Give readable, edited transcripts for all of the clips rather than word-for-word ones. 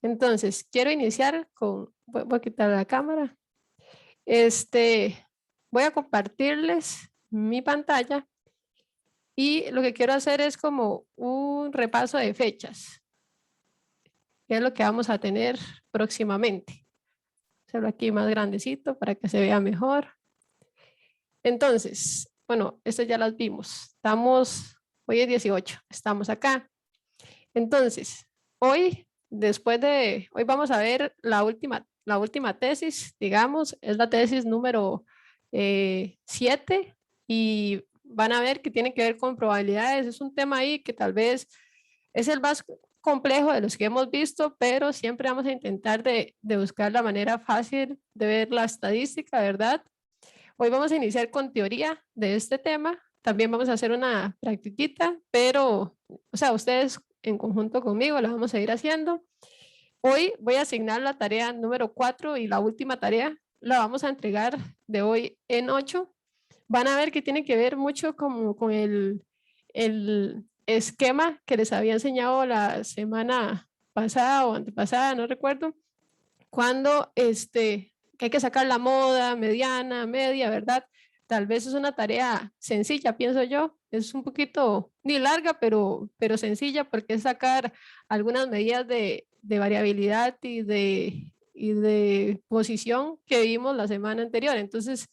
Entonces, quiero iniciar con, voy a quitar la cámara. Voy a compartirles mi pantalla y lo que quiero hacer es como un repaso de fechas, que es lo que vamos a tener próximamente. Hacerlo aquí más grandecito para que se vea mejor. Entonces, bueno, estas ya las vimos. Hoy es 18, estamos acá. Entonces, hoy vamos a ver la última tesis, digamos, es la tesis número 7 y van a ver que tiene que ver con probabilidades. Es un tema ahí que tal vez es el más complejo de los que hemos visto, pero siempre vamos a intentar de buscar la manera fácil de ver la estadística, ¿verdad? Hoy vamos a iniciar con teoría de este tema. También vamos a hacer una practiquita, pero, o sea, ustedes en conjunto conmigo la vamos a ir haciendo. Hoy voy a asignar la tarea número 4 y la última tarea la vamos a entregar de hoy en 8. Van a ver que tiene que ver mucho como con el esquema que les había enseñado la semana pasada o antepasada, no recuerdo, cuando que hay que sacar la moda, mediana, media, ¿verdad? Tal vez es una tarea sencilla, pienso yo. Es un poquito, ni larga, pero sencilla, porque es sacar algunas medidas de variabilidad y de posición que vimos la semana anterior. Entonces,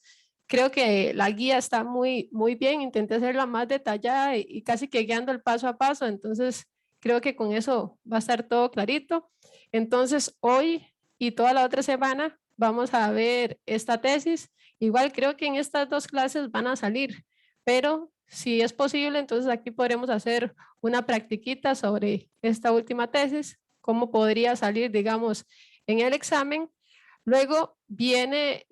creo que la guía está muy bien. Intenté hacerla más detallada y casi que guiando el paso a paso. Entonces, creo que con eso va a estar todo clarito. Entonces, hoy y toda la otra semana vamos a ver esta tesis. Igual creo que en estas dos clases van a salir, pero si es posible, entonces aquí podremos hacer una practiquita sobre esta última tesis, cómo podría salir, digamos, en el examen. Luego viene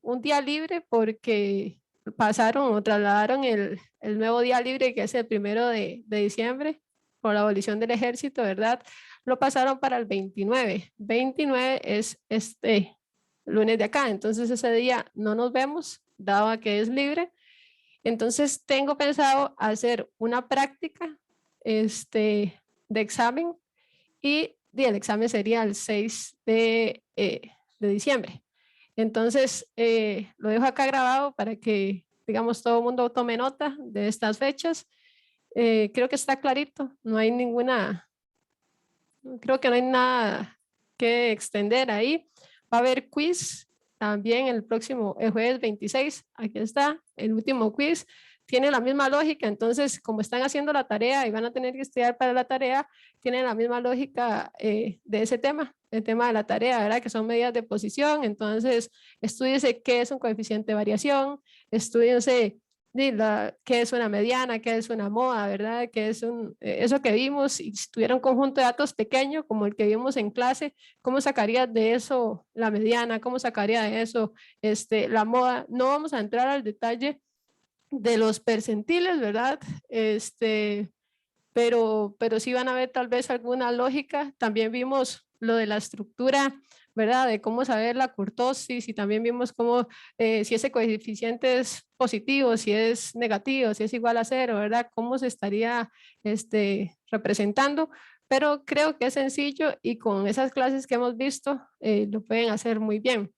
un día libre porque pasaron o trasladaron el nuevo día libre, que es el 1 de diciembre, por la abolición del ejército, ¿verdad? Lo pasaron para el 29. 29 es este lunes de acá, entonces ese día no nos vemos, dado que es libre. Entonces tengo pensado hacer una práctica de examen y el examen sería el 6 de diciembre. Entonces lo dejo acá grabado para que, digamos, todo el mundo tome nota de estas fechas. Creo que está clarito, creo que no hay nada que extender ahí. Va a haber quiz también el jueves 26. Aquí está el último quiz. Tiene la misma lógica, entonces como están haciendo la tarea y van a tener que estudiar para la tarea, tienen la misma lógica de ese tema, el tema de la tarea, ¿verdad? Que son medidas de posición. Entonces, estudiense qué es un coeficiente de variación, estudiense qué es una mediana, qué es una moda, ¿verdad? Qué es eso que vimos, y si tuviera un conjunto de datos pequeño como el que vimos en clase, ¿cómo sacaría de eso la mediana? ¿Cómo sacaría de eso la moda? No vamos a entrar al detalle de los percentiles, ¿verdad? Pero sí van a ver tal vez alguna lógica. También vimos lo de la estructura, ¿verdad? De cómo saber la kurtosis, y también vimos cómo, si ese coeficiente es positivo, si es negativo, si es igual a 0, ¿verdad? Cómo se estaría representando. Pero creo que es sencillo y con esas clases que hemos visto lo pueden hacer muy bien.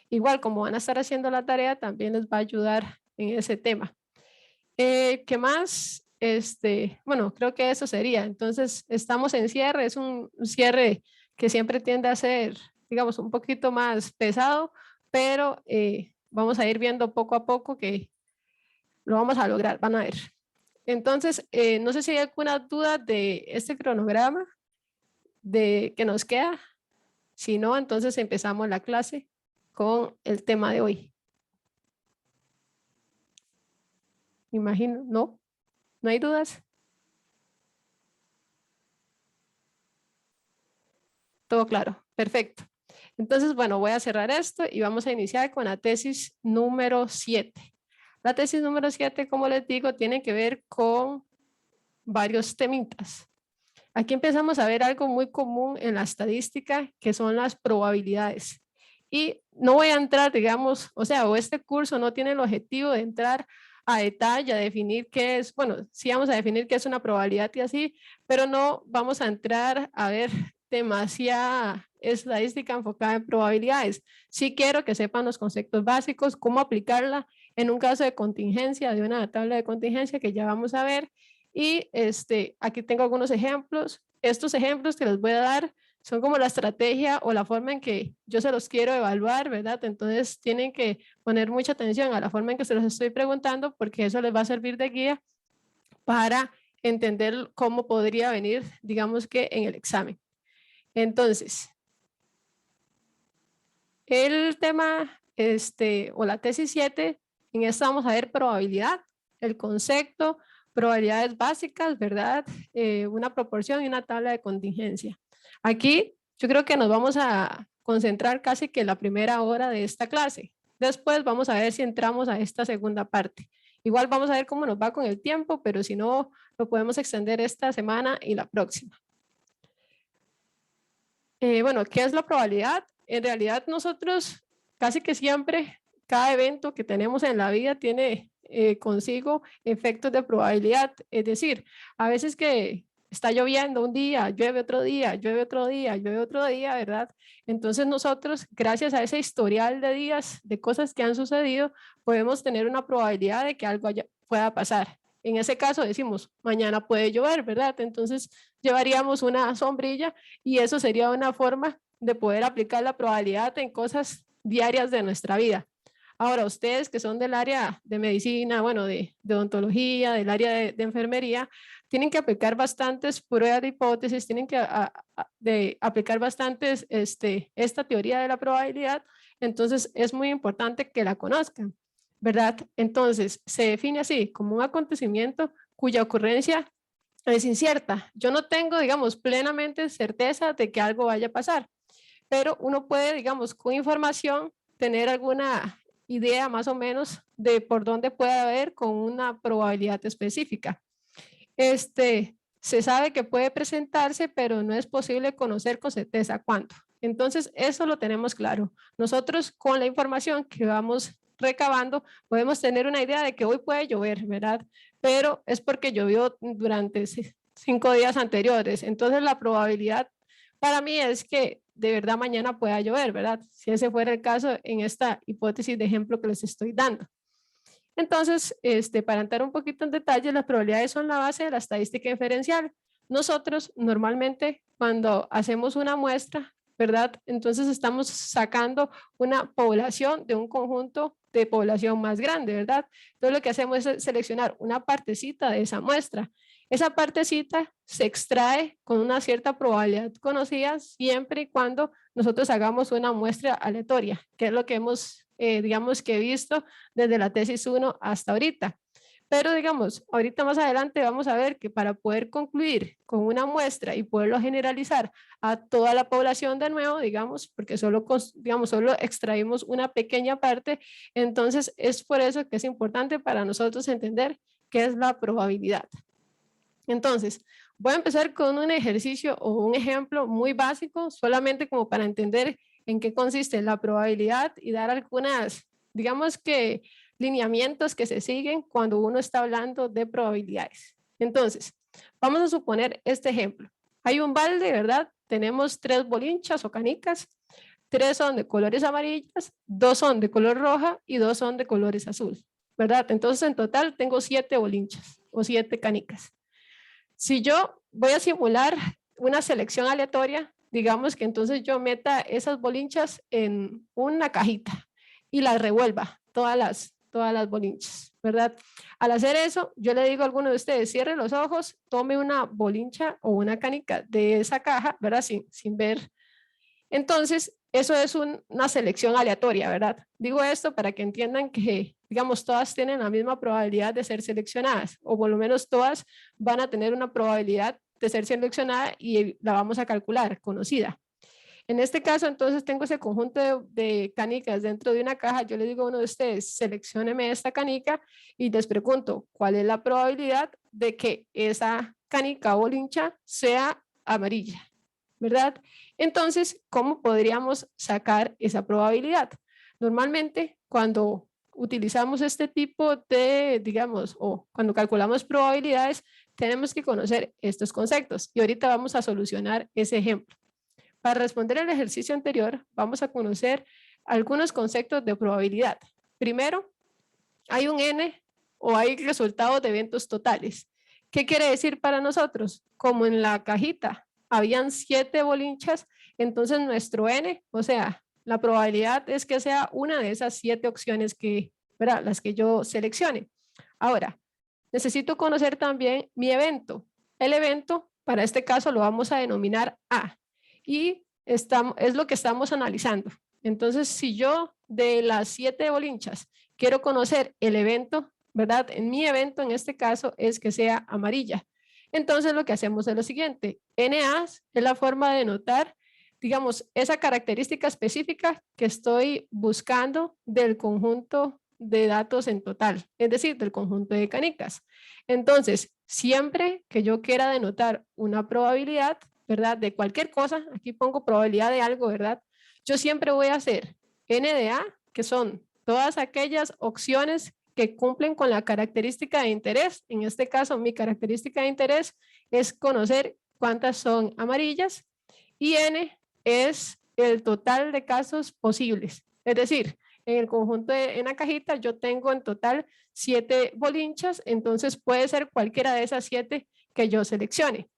Igual como van a estar haciendo la tarea, también les va a ayudar en ese tema. ¿Qué más? Bueno, creo que eso sería. Entonces, estamos en cierre, es un cierre que siempre tiende a ser, digamos, un poquito más pesado, pero vamos a ir viendo poco a poco que lo vamos a lograr, van a ver. Entonces, no sé si hay alguna duda de este cronograma de que nos queda. Si no, entonces empezamos la clase con el tema de hoy. Imagino, ¿no? ¿No hay dudas? Todo claro, perfecto. Entonces, bueno, voy a cerrar esto y vamos a iniciar con la tesis número 7. La tesis número 7, como les digo, tiene que ver con varios temitas. Aquí empezamos a ver algo muy común en la estadística, que son las probabilidades. Y no voy a entrar, digamos, o este curso no tiene el objetivo de entrar a detalle, a definir qué es, bueno, sí vamos a definir qué es una probabilidad y así, pero no vamos a entrar a ver demasiada estadística enfocada en probabilidades. Sí quiero que sepan los conceptos básicos, cómo aplicarla en un caso de contingencia, de una tabla de contingencia que ya vamos a ver. Y aquí tengo algunos ejemplos. Estos ejemplos que les voy a dar son como la estrategia o la forma en que yo se los quiero evaluar, ¿verdad? Entonces tienen que poner mucha atención a la forma en que se los estoy preguntando, porque eso les va a servir de guía para entender cómo podría venir, digamos que en el examen. Entonces, el tema o la tesis 7, en esta vamos a ver probabilidad, el concepto, probabilidades básicas, ¿verdad? Una proporción y una tabla de contingencia. Aquí yo creo que nos vamos a concentrar casi que la primera hora de esta clase. Después vamos a ver si entramos a esta segunda parte. Igual vamos a ver cómo nos va con el tiempo, pero si no, lo podemos extender esta semana y la próxima. Bueno, ¿qué es la probabilidad? En realidad nosotros casi que siempre, cada evento que tenemos en la vida tiene consigo efectos de probabilidad. Es decir, a veces que está lloviendo un día, llueve otro día, llueve otro día, llueve otro día, ¿verdad? Entonces nosotros, gracias a ese historial de días, de cosas que han sucedido, podemos tener una probabilidad de que algo pueda pasar. En ese caso decimos, mañana puede llover, ¿verdad? Entonces llevaríamos una sombrilla y eso sería una forma de poder aplicar la probabilidad en cosas diarias de nuestra vida. Ahora, ustedes que son del área de medicina, bueno, de odontología, del área de enfermería, tienen que aplicar bastantes pruebas de hipótesis, tienen que aplicar bastantes esta teoría de la probabilidad, entonces es muy importante que la conozcan, ¿verdad? Entonces, se define así como un acontecimiento cuya ocurrencia es incierta. Yo no tengo, digamos, plenamente certeza de que algo vaya a pasar, pero uno puede, digamos, con información tener alguna idea más o menos de por dónde puede haber con una probabilidad específica. Se sabe que puede presentarse, pero no es posible conocer con certeza cuánto. Entonces, eso lo tenemos claro. Nosotros con la información que vamos recabando, podemos tener una idea de que hoy puede llover, ¿verdad? Pero es porque llovió durante 5 días anteriores. Entonces, la probabilidad para mí es que de verdad mañana pueda llover, ¿verdad? Si ese fuera el caso en esta hipótesis de ejemplo que les estoy dando. Entonces, para entrar un poquito en detalle, las probabilidades son la base de la estadística inferencial. Nosotros normalmente cuando hacemos una muestra, ¿verdad? Entonces estamos sacando una población de un conjunto de población más grande, ¿verdad? Entonces lo que hacemos es seleccionar una partecita de esa muestra. Esa partecita se extrae con una cierta probabilidad conocida siempre y cuando nosotros hagamos una muestra aleatoria, que es lo que hemos, digamos que visto desde la tesis 1 hasta ahorita. Pero digamos, ahorita más adelante vamos a ver que para poder concluir con una muestra y poderlo generalizar a toda la población de nuevo, digamos, porque solo, digamos, solo extraímos una pequeña parte, entonces es por eso que es importante para nosotros entender qué es la probabilidad. Entonces, voy a empezar con un ejercicio o un ejemplo muy básico, solamente como para entender en qué consiste la probabilidad y dar algunas, digamos que, lineamientos que se siguen cuando uno está hablando de probabilidades. Entonces, vamos a suponer este ejemplo. Hay un balde, ¿verdad? Tenemos 3 bolinchas o canicas, 3 son de colores amarillas, 2 son de color roja y 2 son de colores azul, ¿verdad? Entonces, en total tengo 7 bolinchas o 7 canicas. Si yo voy a simular una selección aleatoria, digamos que entonces yo meta esas bolinchas en una cajita y las revuelva, todas las bolinchas, ¿verdad? Al hacer eso, yo le digo a alguno de ustedes, cierre los ojos, tome una bolincha o una canica de esa caja, ¿verdad? Sin ver. Entonces, eso es una selección aleatoria, ¿verdad? Digo esto para que entiendan que, digamos, todas tienen la misma probabilidad de ser seleccionadas, o por lo menos todas van a tener una probabilidad de ser seleccionada y la vamos a calcular, conocida. En este caso, entonces, tengo ese conjunto de canicas dentro de una caja. Yo le digo a uno de ustedes, seleccióneme esta canica y les pregunto, ¿cuál es la probabilidad de que esa canica o bolincha sea amarilla? ¿Verdad? Entonces, ¿cómo podríamos sacar esa probabilidad? Normalmente, cuando utilizamos este tipo de, digamos, o cuando calculamos probabilidades, tenemos que conocer estos conceptos y ahorita vamos a solucionar ese ejemplo. para responder el ejercicio anterior, vamos a conocer algunos conceptos de probabilidad. Primero, hay un N o hay resultados de eventos totales. ¿Qué quiere decir para nosotros? Como en la cajita habían 7 bolinchas, entonces nuestro N, o sea, la probabilidad es que sea una de esas 7 opciones que, ¿verdad? Las que yo seleccione. Ahora, necesito conocer también mi evento. El evento, para este caso, lo vamos a denominar A. Y es lo que estamos analizando. Entonces, si yo de las 7 bolinchas quiero conocer el evento, ¿verdad? En mi evento, en este caso, es que sea amarilla. Entonces, lo que hacemos es lo siguiente. NA es la forma de denotar, digamos, esa característica específica que estoy buscando del conjunto de datos en total, es decir, del conjunto de canicas. Entonces, siempre que yo quiera denotar una probabilidad, ¿verdad? De cualquier cosa, aquí pongo probabilidad de algo, ¿verdad? Yo siempre voy a hacer N de A, que son todas aquellas opciones que cumplen con la característica de interés. En este caso, mi característica de interés es conocer cuántas son amarillas y N es el total de casos posibles. Es decir, en el conjunto en la cajita yo tengo en total 7 bolinchas, entonces puede ser cualquiera de esas 7 que yo seleccione.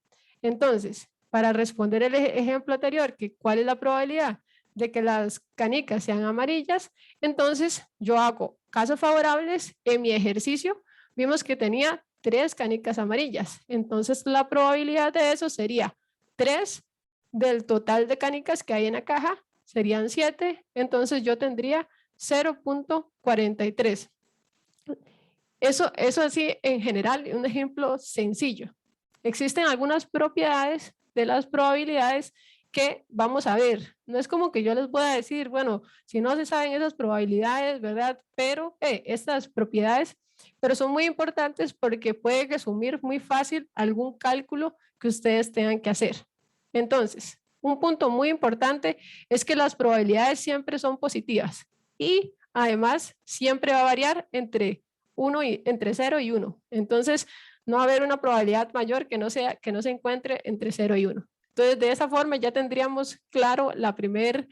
Entonces, para responder el ejemplo anterior, que cuál es la probabilidad de que las canicas sean amarillas, entonces yo hago casos favorables en mi ejercicio. Vimos que tenía 3 canicas amarillas, entonces la probabilidad de eso sería 3 del total de canicas que hay en la caja, serían 7, entonces yo tendría 0.43. Eso así en general, un ejemplo sencillo. Existen algunas propiedades de las probabilidades que vamos a ver. No es como que yo les voy a decir, bueno, si no se saben esas probabilidades, ¿verdad? Pero estas propiedades, pero son muy importantes porque puede resumir muy fácil algún cálculo que ustedes tengan que hacer. Entonces, un punto muy importante es que las probabilidades siempre son positivas y además siempre va a variar entre 0 y 1. Entonces, no va a haber una probabilidad mayor que no se encuentre entre 0 y 1. Entonces, de esa forma ya tendríamos claro la primer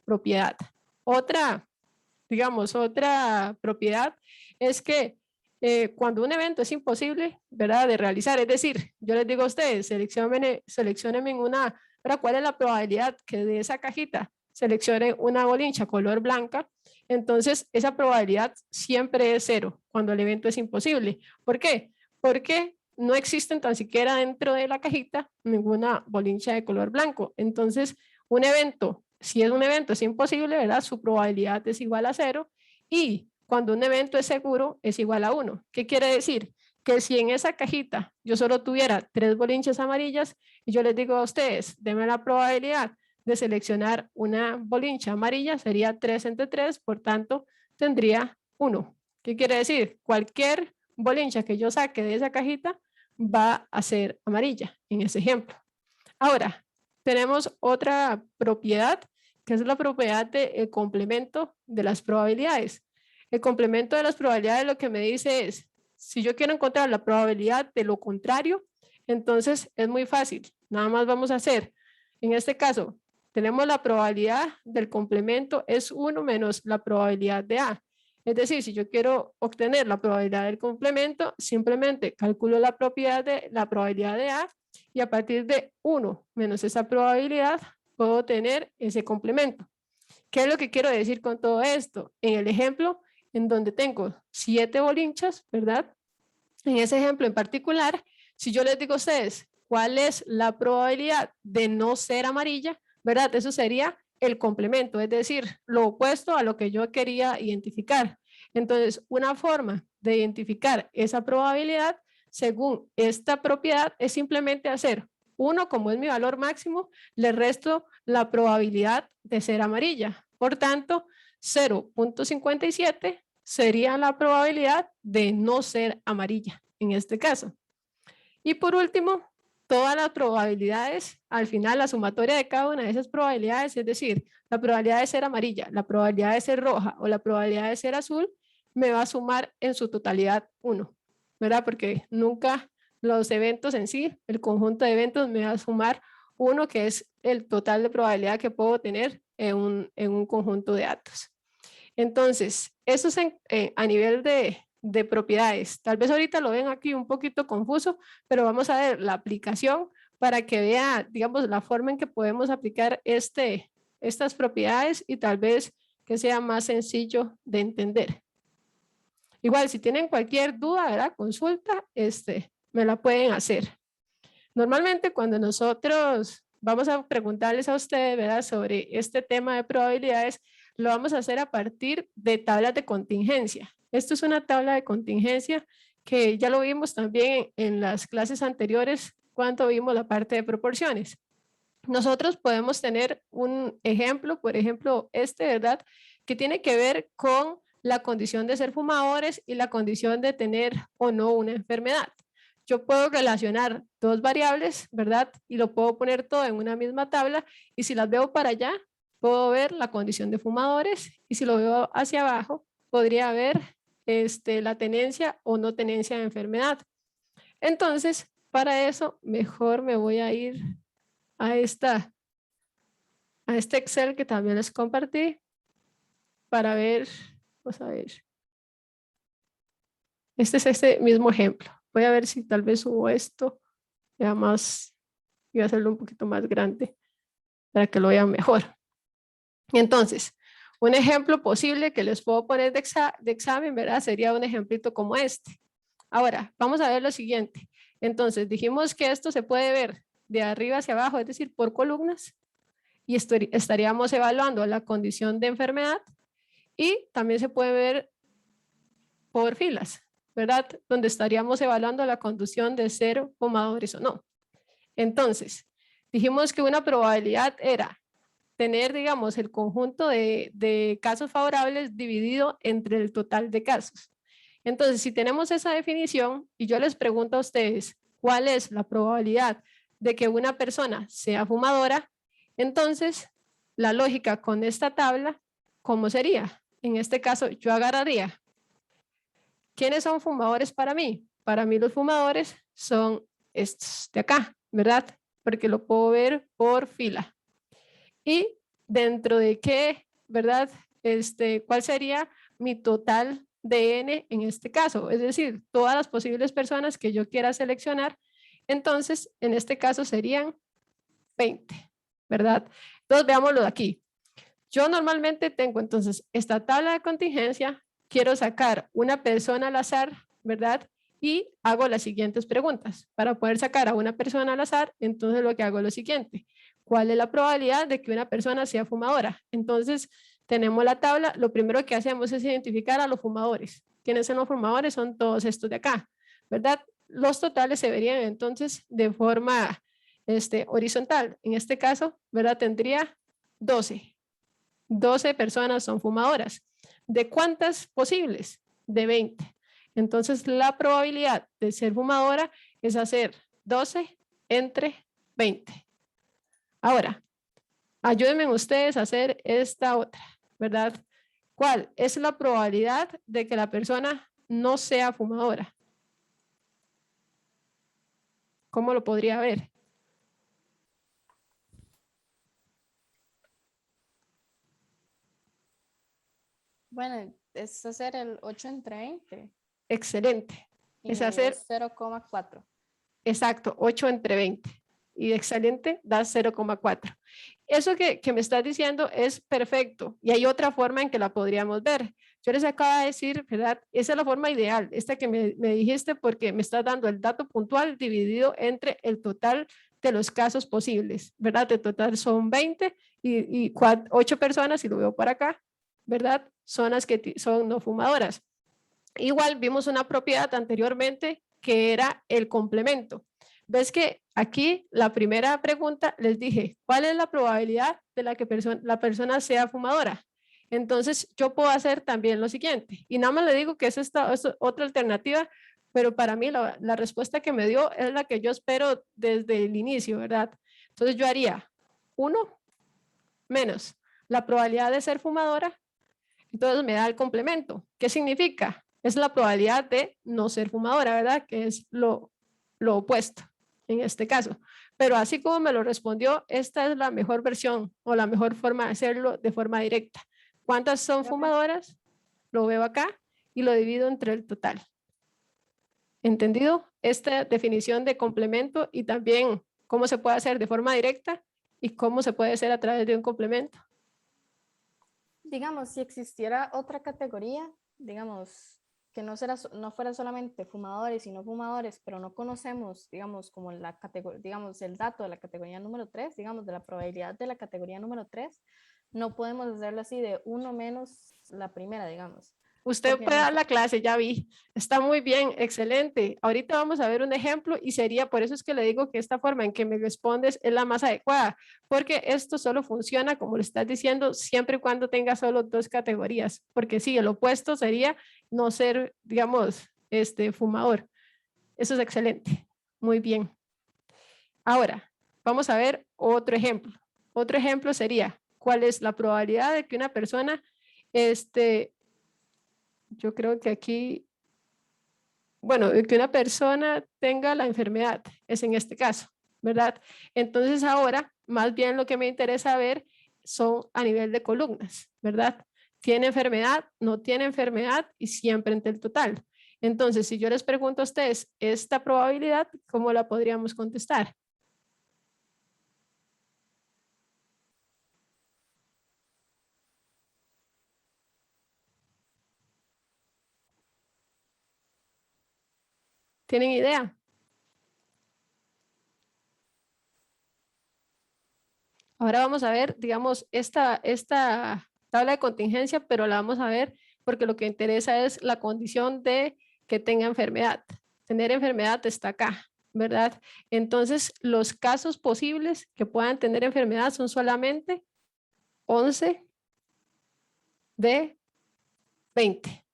propiedad. Otra, digamos, otra propiedad es que cuando un evento es imposible, ¿verdad?, de realizar, es decir, yo les digo a ustedes, seleccionen una, ¿verdad?, ¿cuál es la probabilidad que de esa cajita seleccione una bolincha color blanca? Entonces, esa probabilidad siempre es 0 cuando el evento es imposible. ¿Por qué? Porque no existen tan siquiera dentro de la cajita ninguna bolincha de color blanco. Entonces, un evento, si es un evento es imposible, ¿verdad? Su probabilidad es igual a 0 y cuando un evento es seguro es igual a 1. ¿Qué quiere decir? Que si en esa cajita yo solo tuviera 3 bolinchas amarillas y yo les digo a ustedes, denme la probabilidad de seleccionar una bolincha amarilla, sería 3 entre 3, por tanto tendría 1. ¿Qué quiere decir? Cualquier bolincha que yo saque de esa cajita va a ser amarilla en ese ejemplo. Ahora, tenemos otra propiedad que es la propiedad de complemento de las probabilidades. El complemento de las probabilidades lo que me dice es, si yo quiero encontrar la probabilidad de lo contrario, entonces es muy fácil. Nada más vamos a hacer, en este caso, tenemos la probabilidad del complemento es 1 menos la probabilidad de A. Es decir, si yo quiero obtener la probabilidad del complemento, simplemente calculo la probabilidad de A y a partir de 1 menos esa probabilidad puedo tener ese complemento. ¿Qué es lo que quiero decir con todo esto? En el ejemplo en donde tengo 7 bolinchas, ¿verdad? En ese ejemplo en particular, si yo les digo a ustedes cuál es la probabilidad de no ser amarilla, ¿verdad? Eso sería el complemento, es decir, lo opuesto a lo que yo quería identificar. Entonces, una forma de identificar esa probabilidad según esta propiedad es simplemente hacer 1, como es mi valor máximo, le resto la probabilidad de ser amarilla. Por tanto, 0.57 sería la probabilidad de no ser amarilla en este caso. Y por último, todas las probabilidades, al final la sumatoria de cada una de esas probabilidades, es decir, la probabilidad de ser amarilla, la probabilidad de ser roja o la probabilidad de ser azul, me va a sumar en su totalidad 1, ¿verdad? Porque nunca los eventos en sí, el conjunto de eventos me va a sumar 1, que es el total de probabilidad que puedo tener en un conjunto de datos. Entonces, eso es a nivel de propiedades. Tal vez ahorita lo ven aquí un poquito confuso, pero vamos a ver la aplicación para que vea, digamos, la forma en que podemos aplicar estas propiedades y tal vez que sea más sencillo de entender. Igual, si tienen cualquier duda, ¿verdad? Consulta, me la pueden hacer. Normalmente cuando nosotros vamos a preguntarles a ustedes, ¿verdad? Sobre este tema de probabilidades, lo vamos a hacer a partir de tablas de contingencia. Esto es una tabla de contingencia que ya lo vimos también en las clases anteriores cuando vimos la parte de proporciones. Nosotros podemos tener un ejemplo, por ejemplo, ¿verdad? Que tiene que ver con la condición de ser fumadores y la condición de tener o no una enfermedad. Yo puedo relacionar dos variables, ¿verdad? Y lo puedo poner todo en una misma tabla y si las veo para allá, puedo ver la condición de fumadores y si lo veo hacia abajo, podría ver la tenencia o no tenencia de enfermedad. Entonces, para eso, mejor me voy a ir a este Excel que también les compartí para ver, vamos a ver. Este es este mismo ejemplo. Voy a ver si tal vez subo esto ya más, voy a hacerlo un poquito más grande para que lo vean mejor. Entonces, un ejemplo posible que les puedo poner de examen, ¿verdad? Sería un ejemplito como este. Ahora, vamos a ver lo siguiente. Entonces, dijimos que esto se puede ver de arriba hacia abajo, es decir, por columnas, y estaríamos evaluando la condición de enfermedad y también se puede ver por filas, ¿verdad? Donde estaríamos evaluando la condición de ser fumadores o no. Entonces, dijimos que una probabilidad era tener, digamos, el conjunto de casos favorables dividido entre el total de casos. Entonces, si tenemos esa definición y yo les pregunto a ustedes cuál es la probabilidad de que una persona sea fumadora, entonces la lógica con esta tabla, ¿cómo sería? En este caso, yo agarraría, ¿quiénes son fumadores para mí? Para mí los fumadores son estos de acá, ¿verdad? Porque lo puedo ver por fila. Y dentro de qué, ¿verdad? ¿Cuál sería mi total de N en este caso? Es decir, todas las posibles personas que yo quiera seleccionar. Entonces, en este caso serían 20, ¿verdad? Entonces, veámoslo de aquí. Yo normalmente tengo entonces esta tabla de contingencia, quiero sacar una persona al azar, ¿verdad? Y hago las siguientes preguntas. Para poder sacar a una persona al azar, entonces lo que hago es lo siguiente. ¿Cuál es la probabilidad de que una persona sea fumadora? Entonces, tenemos la tabla. Lo primero que hacemos es identificar a los fumadores. ¿Quiénes son los fumadores? Son todos estos de acá, ¿verdad? Los totales se verían entonces de forma horizontal. En este caso, ¿verdad? Tendría 12. 12 personas son fumadoras. ¿De cuántas posibles? De 20. Entonces, la probabilidad de ser fumadora es hacer 12 entre 20. Ahora, ayúdenme ustedes a hacer esta otra, ¿verdad? ¿Cuál es la probabilidad de que la persona no sea fumadora? ¿Cómo lo podría ver? Bueno, es hacer el 8 entre 20 Excelente. y Es me dio hacer, 0,4. exacto, 8 entre 20. Y excelente da 0,4. Eso que me estás diciendo es perfecto y hay otra forma en que la podríamos ver. Yo les acabo de decir, ¿verdad? Esa es la forma ideal, esta que me dijiste porque me estás dando el dato puntual dividido entre el total de los casos posibles, ¿verdad? El total son 20 y 8 personas, si lo veo por acá, ¿verdad? Son las que son no fumadoras. Igual vimos una propiedad anteriormente que era el complemento. Ves que aquí la primera pregunta les dije, ¿cuál es la probabilidad de la que la persona sea fumadora? Entonces yo puedo hacer también lo siguiente y nada más le digo que es esta otra alternativa, pero para mí la respuesta que me dio es la que yo espero desde el inicio, ¿verdad? Entonces yo haría 1 menos la probabilidad de ser fumadora, entonces me da el complemento. ¿Qué significa? Es la probabilidad de no ser fumadora, ¿verdad? Que es lo opuesto en este caso. Pero así como me lo respondió, esta es la mejor versión o la mejor forma de hacerlo de forma directa. ¿Cuántas son fumadoras? Lo veo acá y lo divido entre el total. ¿Entendido? Esta definición de complemento y también cómo se puede hacer de forma directa y cómo se puede hacer a través de un complemento. Digamos, si existiera otra categoría, digamos, que no fuera solamente fumadores y no fumadores, pero no conocemos, digamos, como la categoría, digamos, el dato de la categoría número 3, digamos, de la probabilidad de la categoría número 3, no podemos hacerlo así de uno menos la primera, digamos. Usted Porque puede no, dar la clase, ya vi. Está muy bien, excelente. Ahorita vamos a ver un ejemplo y sería, por eso es que le digo que esta forma en que me respondes es la más adecuada, porque esto solo funciona, como le estás diciendo, siempre y cuando tenga solo dos categorías, porque sí, el opuesto sería no ser, digamos, fumador. Eso es excelente. Muy bien. Ahora, vamos a ver otro ejemplo. Otro ejemplo sería, ¿cuál es la probabilidad de que una persona, yo creo que aquí, bueno, de que una persona tenga la enfermedad, es en este caso, ¿verdad? Entonces ahora, más bien lo que me interesa ver son a nivel de columnas, ¿verdad? ¿Tiene enfermedad? ¿No tiene enfermedad? Y siempre entre el total. Entonces, si yo les pregunto a ustedes esta probabilidad, ¿cómo la podríamos contestar? ¿Tienen idea? Ahora vamos a ver, digamos, esta tabla de contingencia, pero la vamos a ver porque lo que interesa es la condición de que tenga enfermedad. Tener enfermedad está acá, ¿verdad? Entonces, los casos posibles que puedan tener enfermedad son solamente 11 de 20.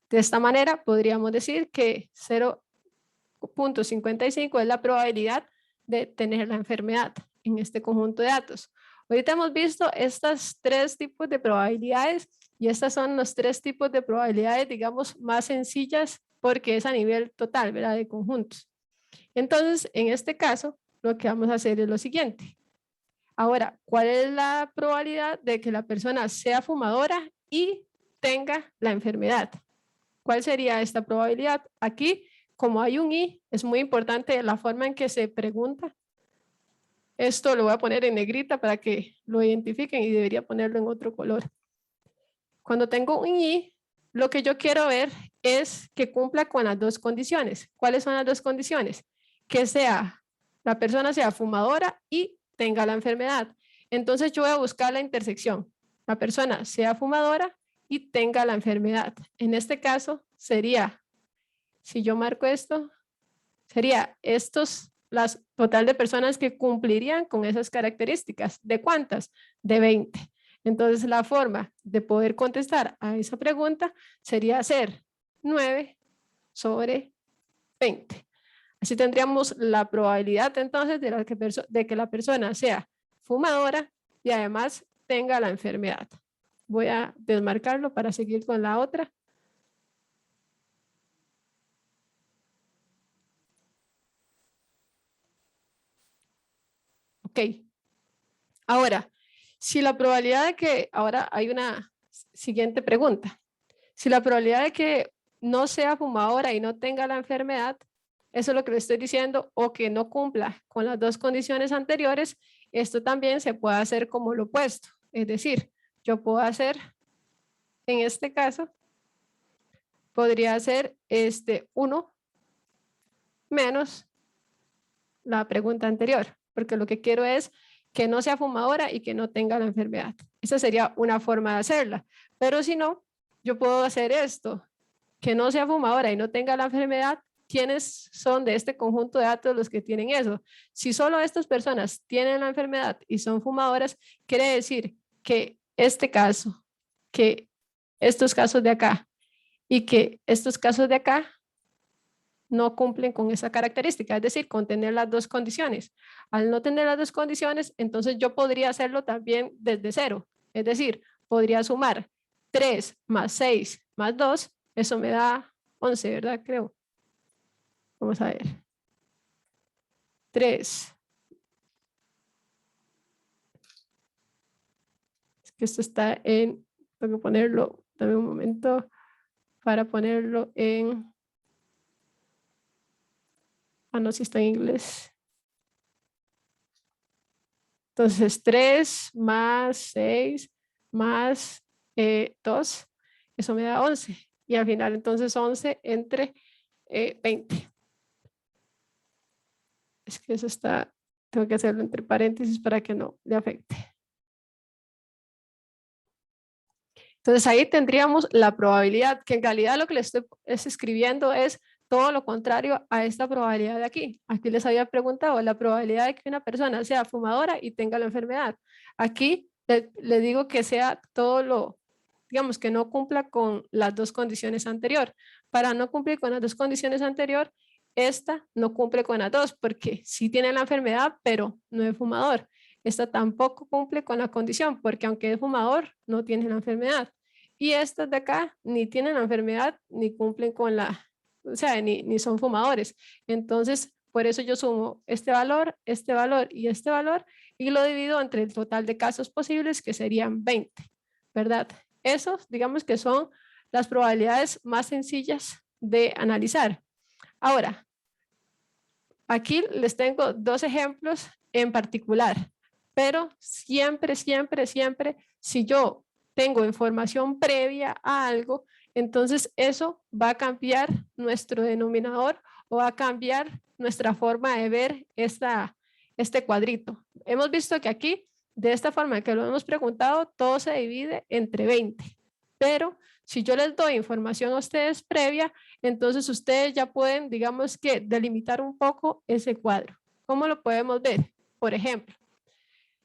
De esta manera, podríamos decir que 0.55 es la probabilidad de tener la enfermedad en este conjunto de datos. Ahorita hemos visto estos tres tipos de probabilidades y estas son los tres tipos de probabilidades, digamos, más sencillas porque es a nivel total, ¿verdad? De conjuntos. Entonces, en este caso, lo que vamos a hacer es lo siguiente. Ahora, ¿cuál es la probabilidad de que la persona sea fumadora y tenga la enfermedad? ¿Cuál sería esta probabilidad? Aquí, como hay un i, es muy importante la forma en que se pregunta. Esto lo voy a poner en negrita para que lo identifiquen y debería ponerlo en otro color. Cuando tengo un i, lo que yo quiero ver es que cumpla con las dos condiciones. ¿Cuáles son las dos condiciones? Que la persona sea fumadora y tenga la enfermedad. Entonces yo voy a buscar la intersección. La persona sea fumadora y tenga la enfermedad. En este caso sería, si yo marco esto, sería las total de personas que cumplirían con esas características. ¿De cuántas? De 20. Entonces la forma de poder contestar a esa pregunta sería hacer 9 sobre 20. Así tendríamos la probabilidad entonces de que la persona sea fumadora y además tenga la enfermedad. Voy a desmarcarlo para seguir con la otra. Ok. Ahora, si la probabilidad de que, ahora hay una siguiente pregunta. Si la probabilidad de que no sea fumadora y no tenga la enfermedad, eso es lo que le estoy diciendo, o que no cumpla con las dos condiciones anteriores, esto también se puede hacer como lo opuesto. Es decir, yo puedo hacer, en este caso, podría ser 1 menos la pregunta anterior, porque lo que quiero es que no sea fumadora y que no tenga la enfermedad. Esa sería una forma de hacerla. Pero si no, yo puedo hacer esto, que no sea fumadora y no tenga la enfermedad. ¿Quiénes son de este conjunto de datos los que tienen eso? Si solo estas personas tienen la enfermedad y son fumadoras, quiere decir que este caso, que estos casos de acá y que estos casos de acá no cumplen con esa característica, es decir, con tener las dos condiciones. Al no tener las dos condiciones, entonces yo podría hacerlo también desde cero, es decir, podría sumar 3 más 6 más 2, eso me da 11, ¿verdad? Creo. Vamos a ver. 3 que esto está en, tengo que ponerlo, dame un momento para ponerlo en, no, si está en inglés. Entonces 3 más 6 más 2, eso me da 11. Y al final entonces 11 entre 20. Es que eso está, tengo que hacerlo entre paréntesis para que no le afecte. Entonces ahí tendríamos la probabilidad, que en realidad lo que le estoy escribiendo es todo lo contrario a esta probabilidad de aquí. Aquí les había preguntado la probabilidad de que una persona sea fumadora y tenga la enfermedad. Aquí le digo que sea todo lo, digamos, que no cumpla con las dos condiciones anteriores. Para no cumplir con las dos condiciones anteriores, esta no cumple con las dos, porque sí tiene la enfermedad, pero no es fumador. Esta tampoco cumple con la condición, porque aunque es fumador, no tiene la enfermedad. Y estas de acá ni tienen la enfermedad, ni cumplen con la, o sea, ni son fumadores. Entonces, por eso yo sumo este valor y este valor, y lo divido entre el total de casos posibles, que serían 20, ¿verdad? Esos, digamos que son las probabilidades más sencillas de analizar. Ahora, aquí les tengo dos ejemplos en particular, pero siempre, siempre, siempre, si yo tengo información previa a algo, entonces eso va a cambiar nuestro denominador o va a cambiar nuestra forma de ver este cuadrito. Hemos visto que aquí, de esta forma que lo hemos preguntado, todo se divide entre 20, pero si yo les doy información a ustedes previa, entonces ustedes ya pueden, digamos que, delimitar un poco ese cuadro. ¿Cómo lo podemos ver? Por ejemplo,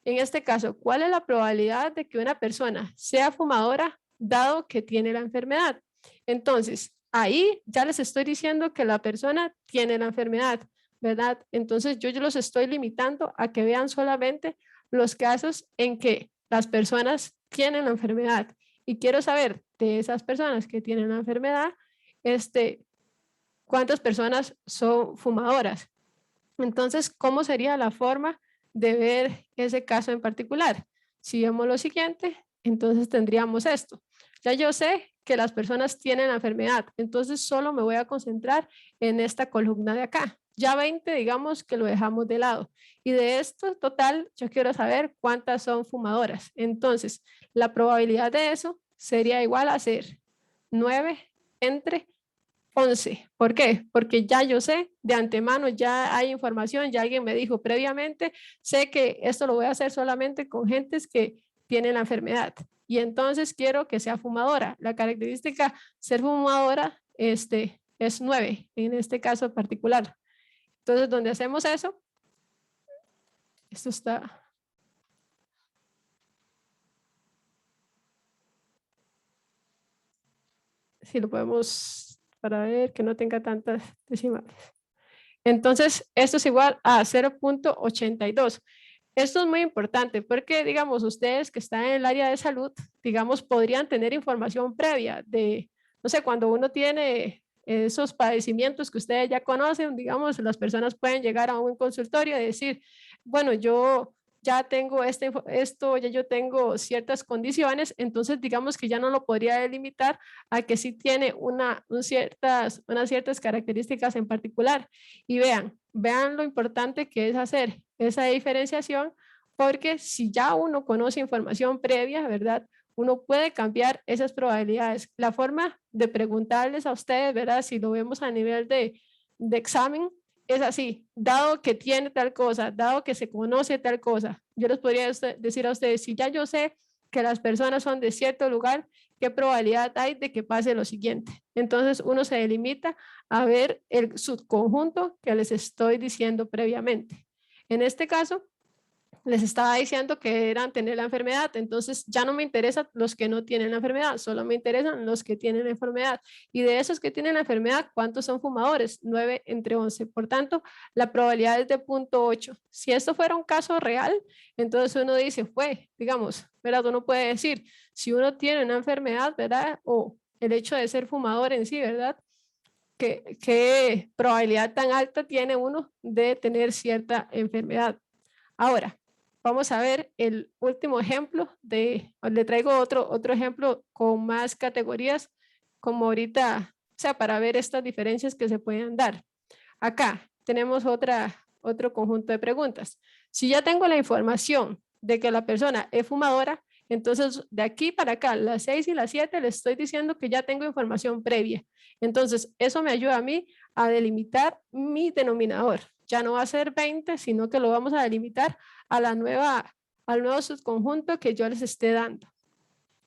en este caso, ¿cuál es la probabilidad de que una persona sea fumadora dado que tiene la enfermedad? Entonces, ahí ya les estoy diciendo que la persona tiene la enfermedad, ¿verdad? Entonces, yo los estoy limitando a que vean solamente los casos en que las personas tienen la enfermedad. Y quiero saber de esas personas que tienen la enfermedad, cuántas personas son fumadoras. Entonces, ¿cómo sería la forma de ver ese caso en particular? Si vemos lo siguiente, entonces tendríamos esto. Ya yo sé que las personas tienen la enfermedad, entonces solo me voy a concentrar en esta columna de acá. Ya 20, digamos que lo dejamos de lado. Y de esto total, yo quiero saber cuántas son fumadoras. Entonces, la probabilidad de eso sería igual a ser 9 entre 11. ¿Por qué? Porque ya yo sé de antemano, ya hay información, ya alguien me dijo previamente, sé que esto lo voy a hacer solamente con gentes que tienen la enfermedad. Y entonces quiero que sea fumadora. La característica ser fumadora es 9, en este caso particular. Entonces, donde hacemos eso, esto está... Si lo podemos, para ver que no tenga tantas decimales. Entonces, esto es igual a 0.82. Esto es muy importante porque, digamos, ustedes que están en el área de salud, digamos, podrían tener información previa de, no sé, cuando uno tiene esos padecimientos que ustedes ya conocen, digamos, las personas pueden llegar a un consultorio y decir, bueno, yo ya tengo esto, ya yo tengo ciertas condiciones, entonces digamos que ya no lo podría delimitar a que sí tiene unas ciertas características en particular. Y vean lo importante que es hacer esa diferenciación, porque si ya uno conoce información previa, ¿verdad? Uno puede cambiar esas probabilidades. La forma de preguntarles a ustedes, ¿verdad? Si lo vemos a nivel de examen, es así, dado que tiene tal cosa, dado que se conoce tal cosa, yo les podría decir a ustedes, si ya yo sé que las personas son de cierto lugar, ¿qué probabilidad hay de que pase lo siguiente? Entonces uno se delimita a ver el subconjunto que les estoy diciendo previamente. En este caso, les estaba diciendo que eran tener la enfermedad, entonces ya no me interesan los que no tienen la enfermedad, solo me interesan los que tienen la enfermedad. Y de esos que tienen la enfermedad, ¿cuántos son fumadores? 9 entre 11. Por tanto, la probabilidad es de 0.8. Si esto fuera un caso real, entonces uno dice, digamos, ¿verdad? Uno puede decir, si uno tiene una enfermedad, ¿verdad? O el hecho de ser fumador en sí, ¿verdad? ¿Qué probabilidad tan alta tiene uno de tener cierta enfermedad? Ahora, vamos a ver el último ejemplo le traigo otro ejemplo con más categorías, como ahorita, o sea, para ver estas diferencias que se pueden dar. Acá tenemos otro conjunto de preguntas. Si ya tengo la información de que la persona es fumadora, entonces de aquí para acá, las 6 y las 7, le estoy diciendo que ya tengo información previa. Entonces, eso me ayuda a mí a delimitar mi denominador. Ya no va a ser 20, sino que lo vamos a delimitar a al nuevo subconjunto que yo les esté dando.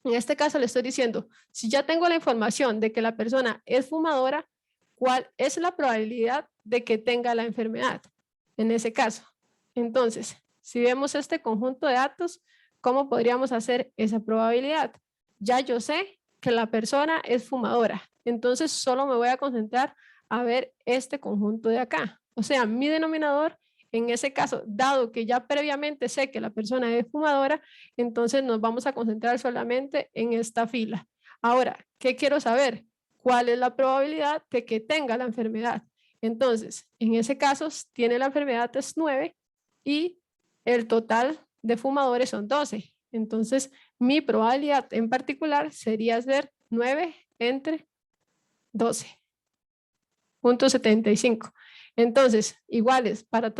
En este caso le estoy diciendo, si ya tengo la información de que la persona es fumadora, ¿cuál es la probabilidad de que tenga la enfermedad? En ese caso. Entonces, si vemos este conjunto de datos, ¿cómo podríamos hacer esa probabilidad? Ya yo sé que la persona es fumadora, entonces solo me voy a concentrar a ver este conjunto de acá. O sea, mi denominador, en ese caso, dado que ya previamente sé que la persona es fumadora, entonces nos vamos a concentrar solamente en esta fila. Ahora, ¿qué quiero saber? ¿Cuál es la probabilidad de que tenga la enfermedad? Entonces, en ese caso, tiene la enfermedad es 9 y el total de fumadores son 12. Entonces, mi probabilidad en particular sería ser 9 entre 12.75. Entonces, iguales para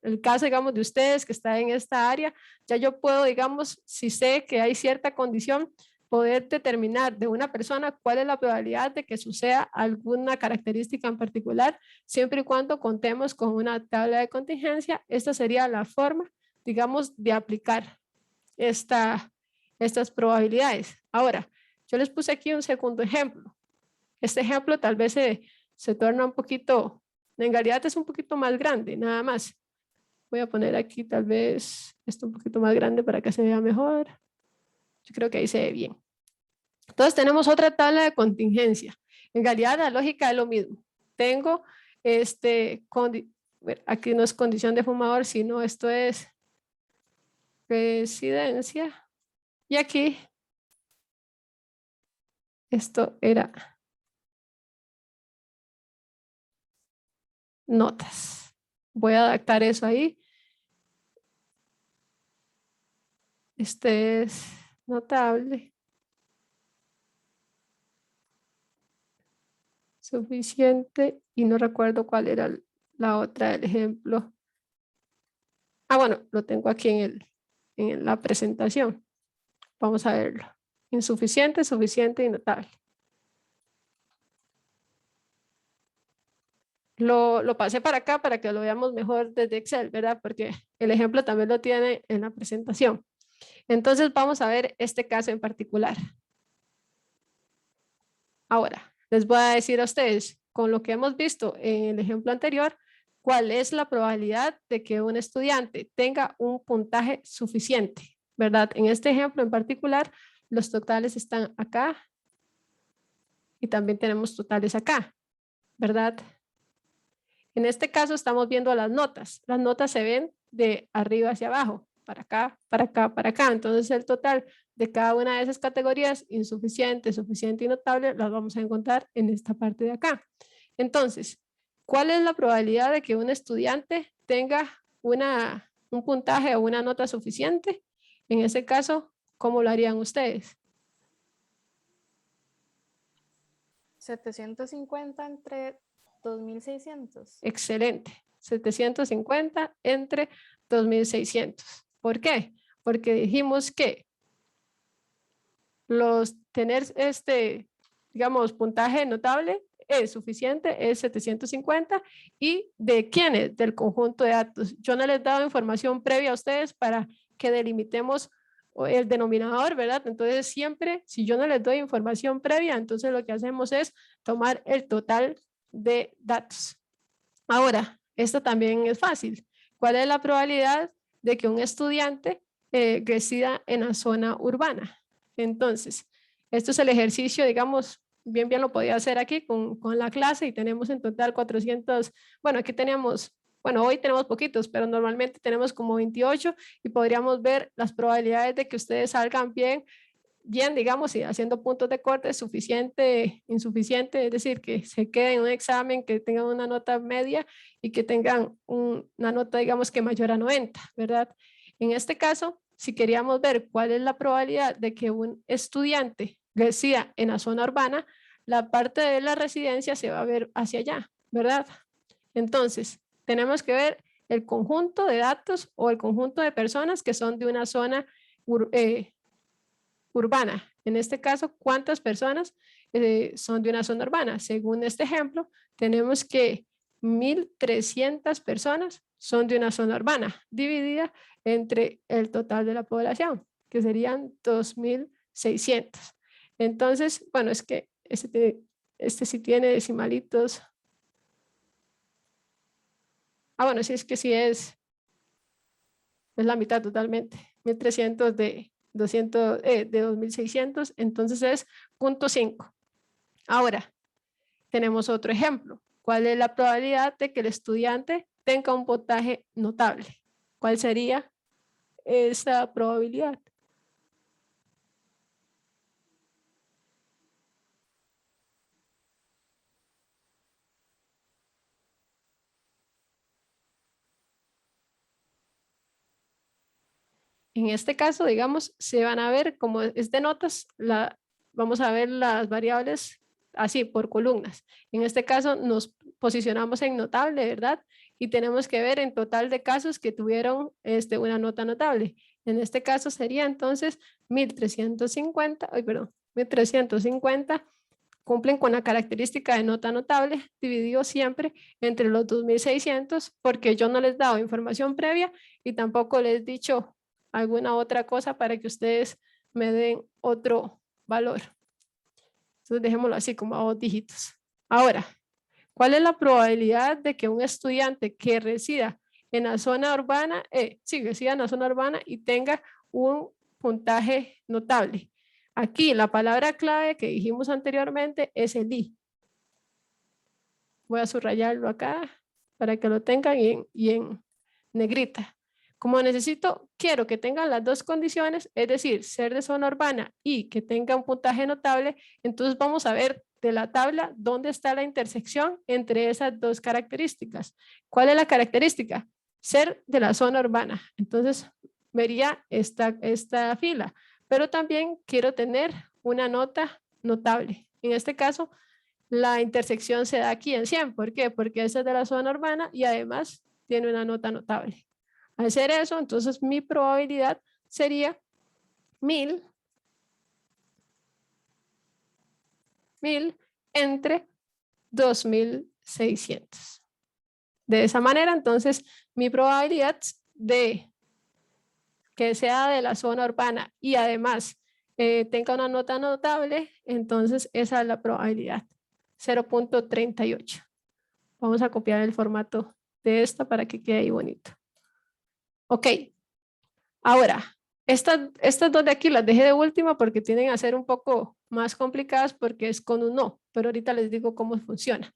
el caso, digamos, de ustedes que están en esta área, ya yo puedo, digamos, si sé que hay cierta condición, poder determinar de una persona cuál es la probabilidad de que suceda alguna característica en particular, siempre y cuando contemos con una tabla de contingencia. Esta sería la forma, digamos, de aplicar estas probabilidades. Ahora, yo les puse aquí un segundo ejemplo. Este ejemplo tal vez se torna un poquito, en realidad es un poquito más grande, nada más. Voy a poner aquí tal vez esto un poquito más grande para que se vea mejor. Yo creo que ahí se ve bien. Entonces tenemos otra tabla de contingencia. En realidad la lógica es lo mismo. Tengo aquí no es condición de fumador, sino esto es residencia. Y aquí esto era notas. Voy a adaptar eso ahí. Este es notable. Suficiente. Y no recuerdo cuál era la otra del ejemplo. Ah, bueno, lo tengo aquí en la presentación. Vamos a verlo. Insuficiente, suficiente y notable. Lo pasé para acá para que lo veamos mejor desde Excel, ¿verdad? Porque el ejemplo también lo tiene en la presentación. Entonces vamos a ver este caso en particular. Ahora, les voy a decir a ustedes, con lo que hemos visto en el ejemplo anterior, cuál es la probabilidad de que un estudiante tenga un puntaje suficiente, ¿verdad? En este ejemplo en particular, los totales están acá y también tenemos totales acá, ¿verdad? En este caso estamos viendo las notas. Las notas se ven de arriba hacia abajo, para acá, para acá, para acá. Entonces el total de cada una de esas categorías, insuficiente, suficiente y notable, las vamos a encontrar en esta parte de acá. Entonces, ¿cuál es la probabilidad de que un estudiante tenga un puntaje o una nota suficiente? En ese caso, ¿cómo lo harían ustedes? 750 entre 2600. Excelente. 750 entre 2600. ¿Por qué? Porque dijimos que tener digamos, puntaje notable es suficiente, es 750. ¿Y de quiénes? Del conjunto de datos. Yo no les he dado información previa a ustedes para que delimitemos el denominador, ¿verdad? Entonces siempre, si yo no les doy información previa, entonces lo que hacemos es tomar el total de datos. Ahora, esto también es fácil. ¿Cuál es la probabilidad de que un estudiante resida en la zona urbana? Entonces, esto es el ejercicio, digamos, bien lo podía hacer aquí con la clase y tenemos en total 400, bueno, aquí teníamos, bueno, hoy tenemos poquitos, pero normalmente tenemos como 28 y podríamos ver las probabilidades de que ustedes salgan bien, digamos, y haciendo puntos de corte suficiente, insuficiente, es decir, que se queden en un examen, que tengan una nota media y que tengan una nota, digamos, que mayor a 90, ¿verdad? En este caso, si queríamos ver cuál es la probabilidad de que un estudiante resida en la zona urbana, la parte de la residencia se va a ver hacia allá, ¿verdad? Entonces, tenemos que ver el conjunto de datos o el conjunto de personas que son de una zona urbana. En este caso, ¿cuántas personas son de una zona urbana? Según este ejemplo, tenemos que 1.300 personas son de una zona urbana, dividida entre el total de la población, que serían 2.600. Entonces, bueno, es que este sí tiene decimalitos. Ah, bueno, sí, es que sí es la mitad totalmente. 1.300 de 200, de 2.600, entonces es 0.5. Ahora, tenemos otro ejemplo. ¿Cuál es la probabilidad de que el estudiante tenga un puntaje notable? ¿Cuál sería esa probabilidad? En este caso, digamos, se van a ver, como es de notas, vamos a ver las variables así, por columnas. En este caso nos posicionamos en notable, ¿verdad? Y tenemos que ver en total de casos que tuvieron una nota notable. En este caso sería entonces 1.350, ay, perdón, 1.350 cumplen con la característica de nota notable, dividido siempre entre los 2.600, porque yo no les he dado información previa y tampoco les he dicho alguna otra cosa para que ustedes me den otro valor. Entonces dejémoslo así como a 2 dígitos. Ahora, ¿cuál es la probabilidad de que un estudiante que resida en la zona urbana, resida en la zona urbana y tenga un puntaje notable? Aquí la palabra clave que dijimos anteriormente es el I. Voy a subrayarlo acá para que lo tengan y en negrita. Como quiero que tengan las dos condiciones, es decir, ser de zona urbana y que tenga un puntaje notable, entonces vamos a ver de la tabla dónde está la intersección entre esas dos características. ¿Cuál es la característica? Ser de la zona urbana. Entonces vería esta fila, pero también quiero tener una nota notable. En este caso, la intersección se da aquí en 100. ¿Por qué? Porque esa es de la zona urbana y además tiene una nota notable. Al hacer eso, entonces mi probabilidad sería 1.000 entre 2.600. De esa manera, entonces, mi probabilidad de que sea de la zona urbana y además tenga una nota notable, entonces esa es la probabilidad, 0.38. Vamos a copiar el formato de esta para que quede ahí bonito. Ok, ahora, estas dos de aquí las dejé de última porque tienen a ser un poco más complicadas porque es con un no, pero ahorita les digo cómo funciona.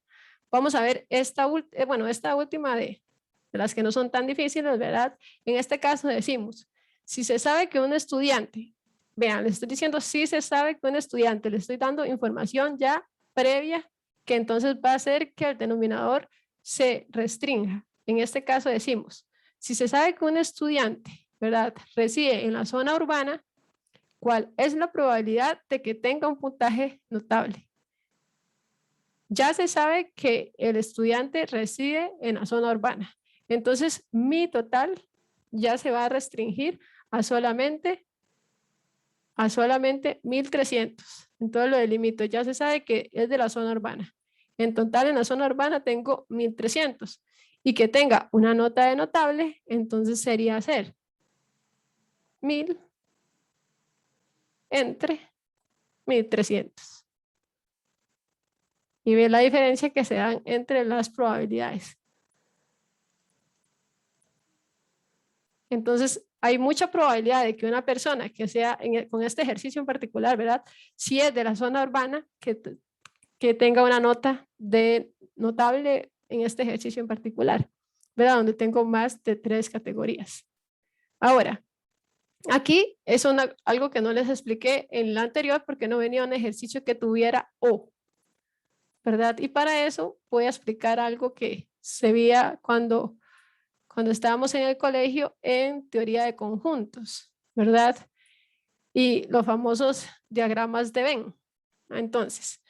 Vamos a ver esta última de las que no son tan difíciles, ¿verdad? En este caso decimos, si se sabe que un estudiante, vean, les estoy diciendo si se sabe que un estudiante, le estoy dando información ya previa que entonces va a hacer que el denominador se restrinja. En este caso decimos, si se sabe que un estudiante, ¿verdad?, reside en la zona urbana, ¿cuál es la probabilidad de que tenga un puntaje notable? Ya se sabe que el estudiante reside en la zona urbana. Entonces, mi total ya se va a restringir a solamente 1.300. Entonces lo delimito. Ya se sabe que es de la zona urbana. En total, en la zona urbana tengo 1.300. Y que tenga una nota de notable, entonces sería hacer 1.000 entre 1.300. Y ve la diferencia que se dan entre las probabilidades. Entonces, hay mucha probabilidad de que una persona que sea con este ejercicio en particular, ¿verdad? Si es de la zona urbana, que tenga una nota de notable en este ejercicio en particular, ¿verdad? Donde tengo más de 3 categorías. Ahora, aquí es algo que no les expliqué en la anterior porque no venía un ejercicio que tuviera O, ¿verdad? Y para eso voy a explicar algo que se veía cuando cuando estábamos en el colegio en teoría de conjuntos, ¿verdad? Y los famosos diagramas de Venn. Entonces,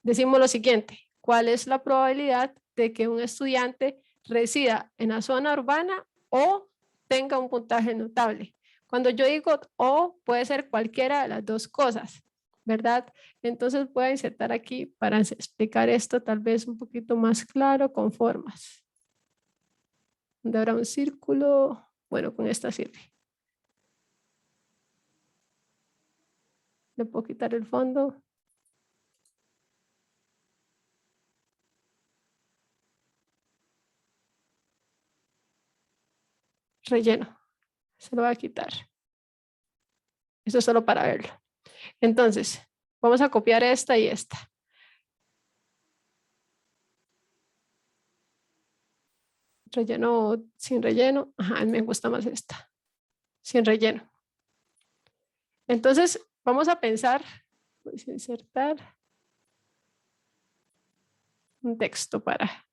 decimos lo siguiente: ¿cuál es la probabilidad de que un estudiante resida en la zona urbana o tenga un puntaje notable? Cuando yo digo o, puede ser cualquiera de las dos cosas, ¿verdad? Entonces voy a insertar aquí para explicar esto tal vez un poquito más claro con formas. Donde habrá un círculo, bueno, con esta sirve. Le puedo quitar el fondo. Relleno. Se lo voy a quitar. Eso es solo para verlo. Entonces, vamos a copiar esta y esta. Relleno sin relleno. Ajá, me gusta más esta. Sin relleno. Entonces, vamos a pensar, voy a insertar un texto para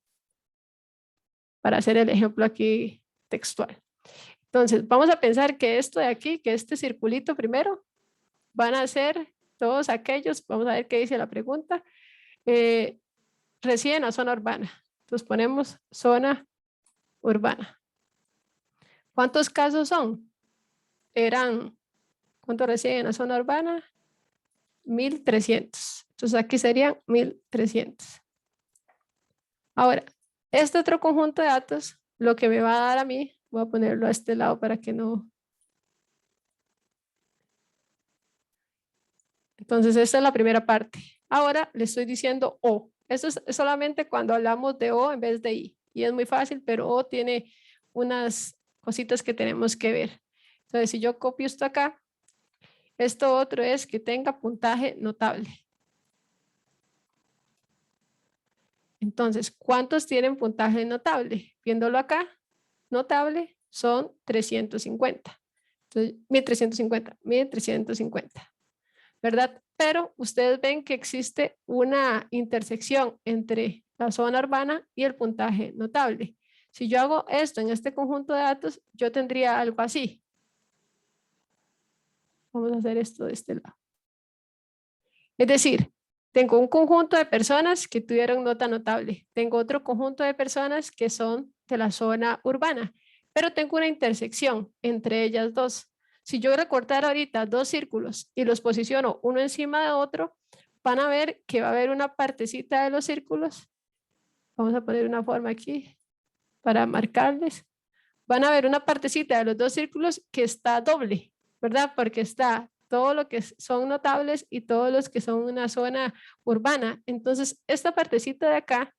hacer el ejemplo aquí textual. Entonces, vamos a pensar que esto de aquí, que este circulito primero, van a ser todos aquellos, vamos a ver qué dice la pregunta, residen en la zona urbana. Entonces ponemos zona urbana. ¿Cuántos casos son? ¿Cuántos residen en la zona urbana? 1300. Entonces aquí serían 1300. Ahora, este otro conjunto de datos, lo que me va a dar a mí, voy a ponerlo a este lado para que no. Entonces esta es la primera parte. Ahora le estoy diciendo O. Esto es solamente cuando hablamos de O en vez de I. Y es muy fácil, pero O tiene unas cositas que tenemos que ver. Entonces, si yo copio esto acá, esto otro es que tenga puntaje notable. Entonces, ¿cuántos tienen puntaje notable? Viéndolo acá, notable son 350. Entonces, 1350, ¿verdad? Pero ustedes ven que existe una intersección entre la zona urbana y el puntaje notable. Si yo hago esto en este conjunto de datos, yo tendría algo así. Vamos a hacer esto de este lado. Es decir, tengo un conjunto de personas que tuvieron nota notable. Tengo otro conjunto de personas que son de la zona urbana, pero tengo una intersección entre ellas dos. Si yo recortar ahorita dos círculos y los posiciono uno encima de otro, van a ver que va a haber una partecita de los círculos. Vamos a poner una forma aquí para marcarles. Van a ver una partecita de los dos círculos que está doble, ¿verdad? Porque está todo lo que son notables y todos los que son una zona urbana. Entonces, esta partecita de acá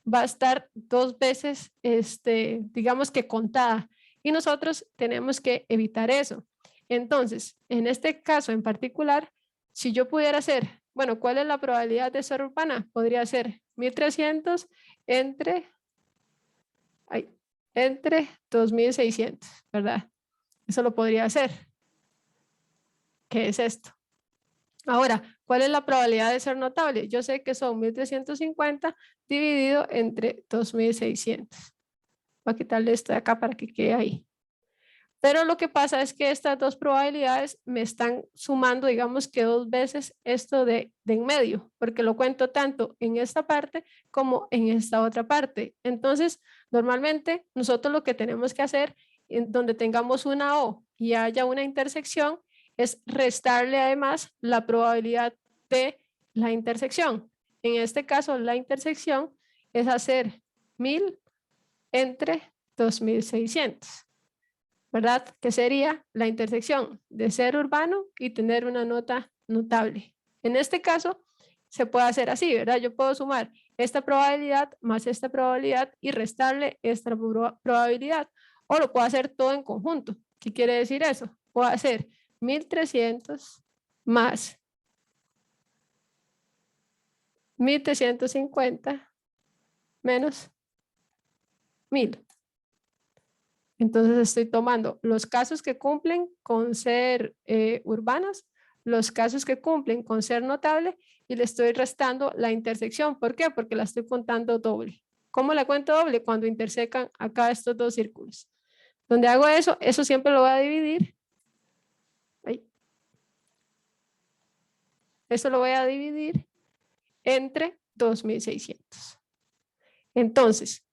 va a estar dos veces, digamos que contada. Y nosotros tenemos que evitar eso. Entonces, en este caso en particular, si yo pudiera hacer, bueno, ¿cuál es la probabilidad de ser urbana? Podría ser 1300 entre 2600, ¿verdad? Eso lo podría hacer. ¿Qué es esto? Ahora, ¿cuál es la probabilidad de ser notable? Yo sé que son 1350 dividido entre 2600. Voy a quitarle esto de acá para que quede ahí. Pero lo que pasa es que estas dos probabilidades me están sumando, digamos que dos veces esto de en medio, porque lo cuento tanto en esta parte como en esta otra parte. Entonces, normalmente nosotros lo que tenemos que hacer, en donde tengamos una O y haya una intersección, es restarle además la probabilidad de la intersección. En este caso, la intersección es hacer 1000 entre 2600. ¿Verdad? Que sería la intersección de ser urbano y tener una nota notable. En este caso, se puede hacer así, ¿verdad? Yo puedo sumar esta probabilidad más esta probabilidad y restarle esta probabilidad. O lo puedo hacer todo en conjunto. ¿Qué quiere decir eso? Puedo hacer 1300 más 1350 menos 1000. Entonces estoy tomando los casos que cumplen con ser urbanas, los casos que cumplen con ser notable y le estoy restando la intersección. ¿Por qué? Porque la estoy contando doble. ¿Cómo la cuento doble? Cuando intersecan acá estos dos círculos. Donde hago eso, eso siempre lo voy a dividir. Ay. Eso lo voy a dividir entre 2.600. Entonces,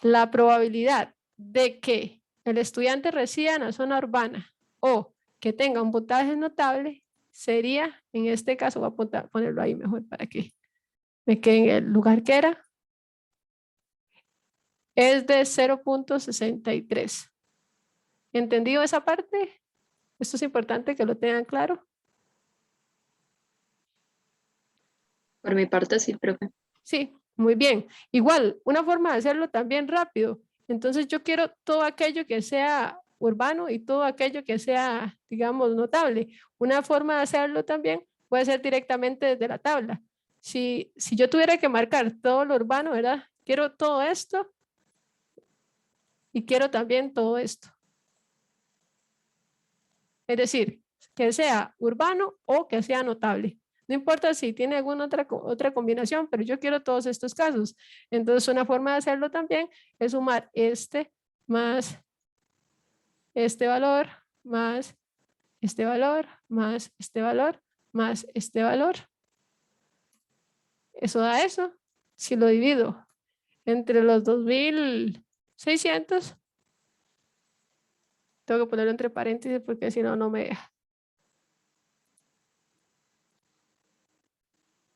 la probabilidad de que el estudiante resida en la zona urbana o que tenga un puntaje notable sería, en este caso voy a ponerlo ahí mejor para que me quede en el lugar que era, es de 0.63. ¿Entendido esa parte? Esto es importante que lo tengan claro. Por mi parte, sí, profe. Sí, muy bien. Igual, una forma de hacerlo también rápido. Entonces yo quiero todo aquello que sea urbano y todo aquello que sea, digamos, notable. Una forma de hacerlo también puede ser directamente desde la tabla. Si yo tuviera que marcar todo lo urbano, ¿verdad? Quiero todo esto y quiero también todo esto. Es decir, que sea urbano o que sea notable. No importa si tiene alguna otra combinación, pero yo quiero todos estos casos. Entonces, una forma de hacerlo también es sumar este más este valor, más este valor, más este valor, más este valor. Eso da eso. Si lo divido entre los 2.600, tengo que ponerlo entre paréntesis porque si no, no me deja.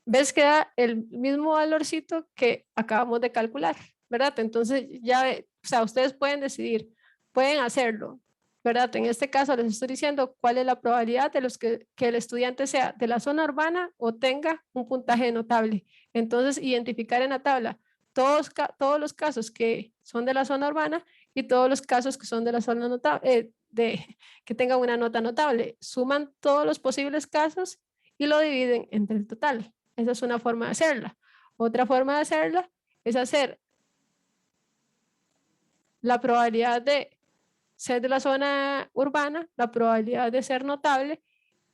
¿Ves que da el mismo valorcito que acabamos de calcular? ¿Verdad? Entonces ya, o sea, ustedes pueden decidir, pueden hacerlo, ¿verdad? En este caso les estoy diciendo cuál es la probabilidad de que el estudiante sea de la zona urbana o tenga un puntaje notable. Entonces, identificar en la tabla todos los casos que son de la zona urbana y todos los casos que son de la zona notable, que tengan una nota notable. Suman todos los posibles casos y lo dividen entre el total. Esa es una forma de hacerla. Otra forma de hacerla es hacer la probabilidad de ser de la zona urbana, la probabilidad de ser notable,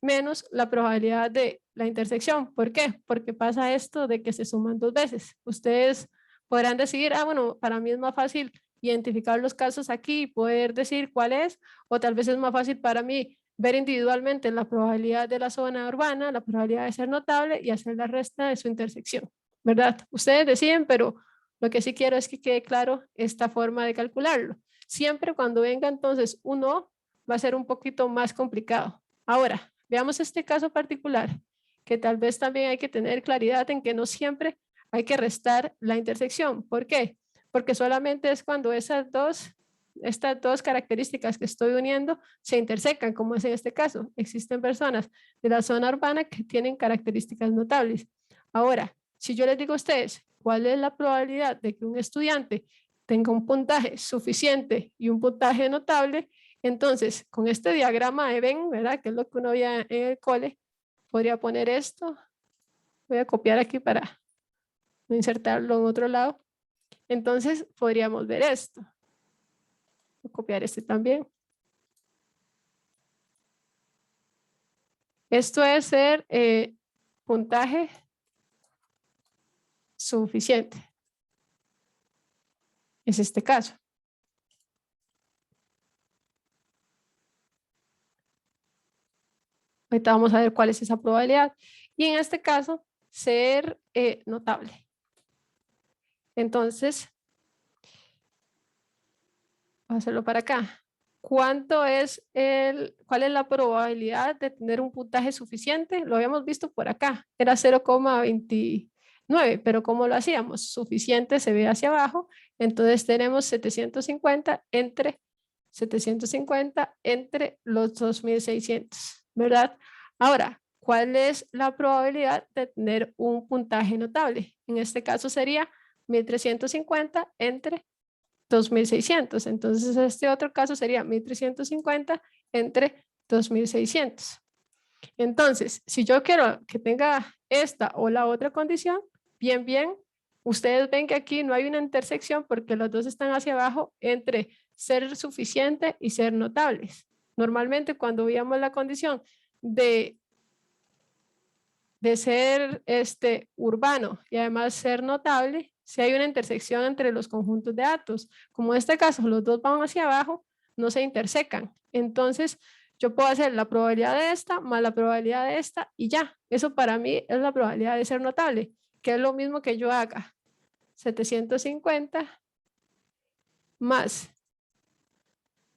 menos la probabilidad de la intersección. ¿Por qué? Porque pasa esto de que se suman dos veces. Ustedes podrán decidir, bueno, para mí es más fácil identificar los casos aquí y poder decir cuál es, o tal vez es más fácil para mí ver individualmente la probabilidad de la zona urbana, la probabilidad de ser notable y hacer la resta de su intersección, ¿verdad? Ustedes deciden, pero lo que sí quiero es que quede claro esta forma de calcularlo. Siempre cuando venga entonces un O, va a ser un poquito más complicado. Ahora, veamos este caso particular, que tal vez también hay que tener claridad en que no siempre hay que restar la intersección. ¿Por qué? Porque solamente es cuando estas dos características que estoy uniendo se intersecan, como es en este caso. Existen personas de la zona urbana que tienen características notables. Ahora, si yo les digo a ustedes, ¿cuál es la probabilidad de que un estudiante tenga un puntaje suficiente y un puntaje notable? Entonces, con este diagrama de Venn, ¿verdad? Que es lo que uno veía en el cole, podría poner esto. Voy a copiar aquí para no insertarlo en otro lado. Entonces, podríamos ver esto. Voy a copiar este también. Esto es ser puntaje suficiente. Es este caso. Ahorita vamos a ver cuál es esa probabilidad. Y en este caso, ser notable. Entonces, voy a hacerlo para acá. ¿Cuál es la probabilidad de tener un puntaje suficiente? Lo habíamos visto por acá. Era 0,29, pero ¿cómo lo hacíamos? Suficiente se ve hacia abajo. Entonces tenemos 750 entre los 2.600, ¿verdad? Ahora, ¿cuál es la probabilidad de tener un puntaje notable? En este caso sería 1.350 entre 2.600. Entonces, este otro caso sería 1.350 entre 2.600. Entonces, si yo quiero que tenga esta o la otra condición, bien, ustedes ven que aquí no hay una intersección porque los dos están hacia abajo entre ser suficiente y ser notables. Normalmente cuando veíamos la condición de ser urbano y además ser notable, si hay una intersección entre los conjuntos de datos. Como en este caso los dos van hacia abajo, no se intersecan. Entonces, yo puedo hacer la probabilidad de esta más la probabilidad de esta y ya. Eso para mí es la probabilidad de ser notable, que es lo mismo que yo haga 750 más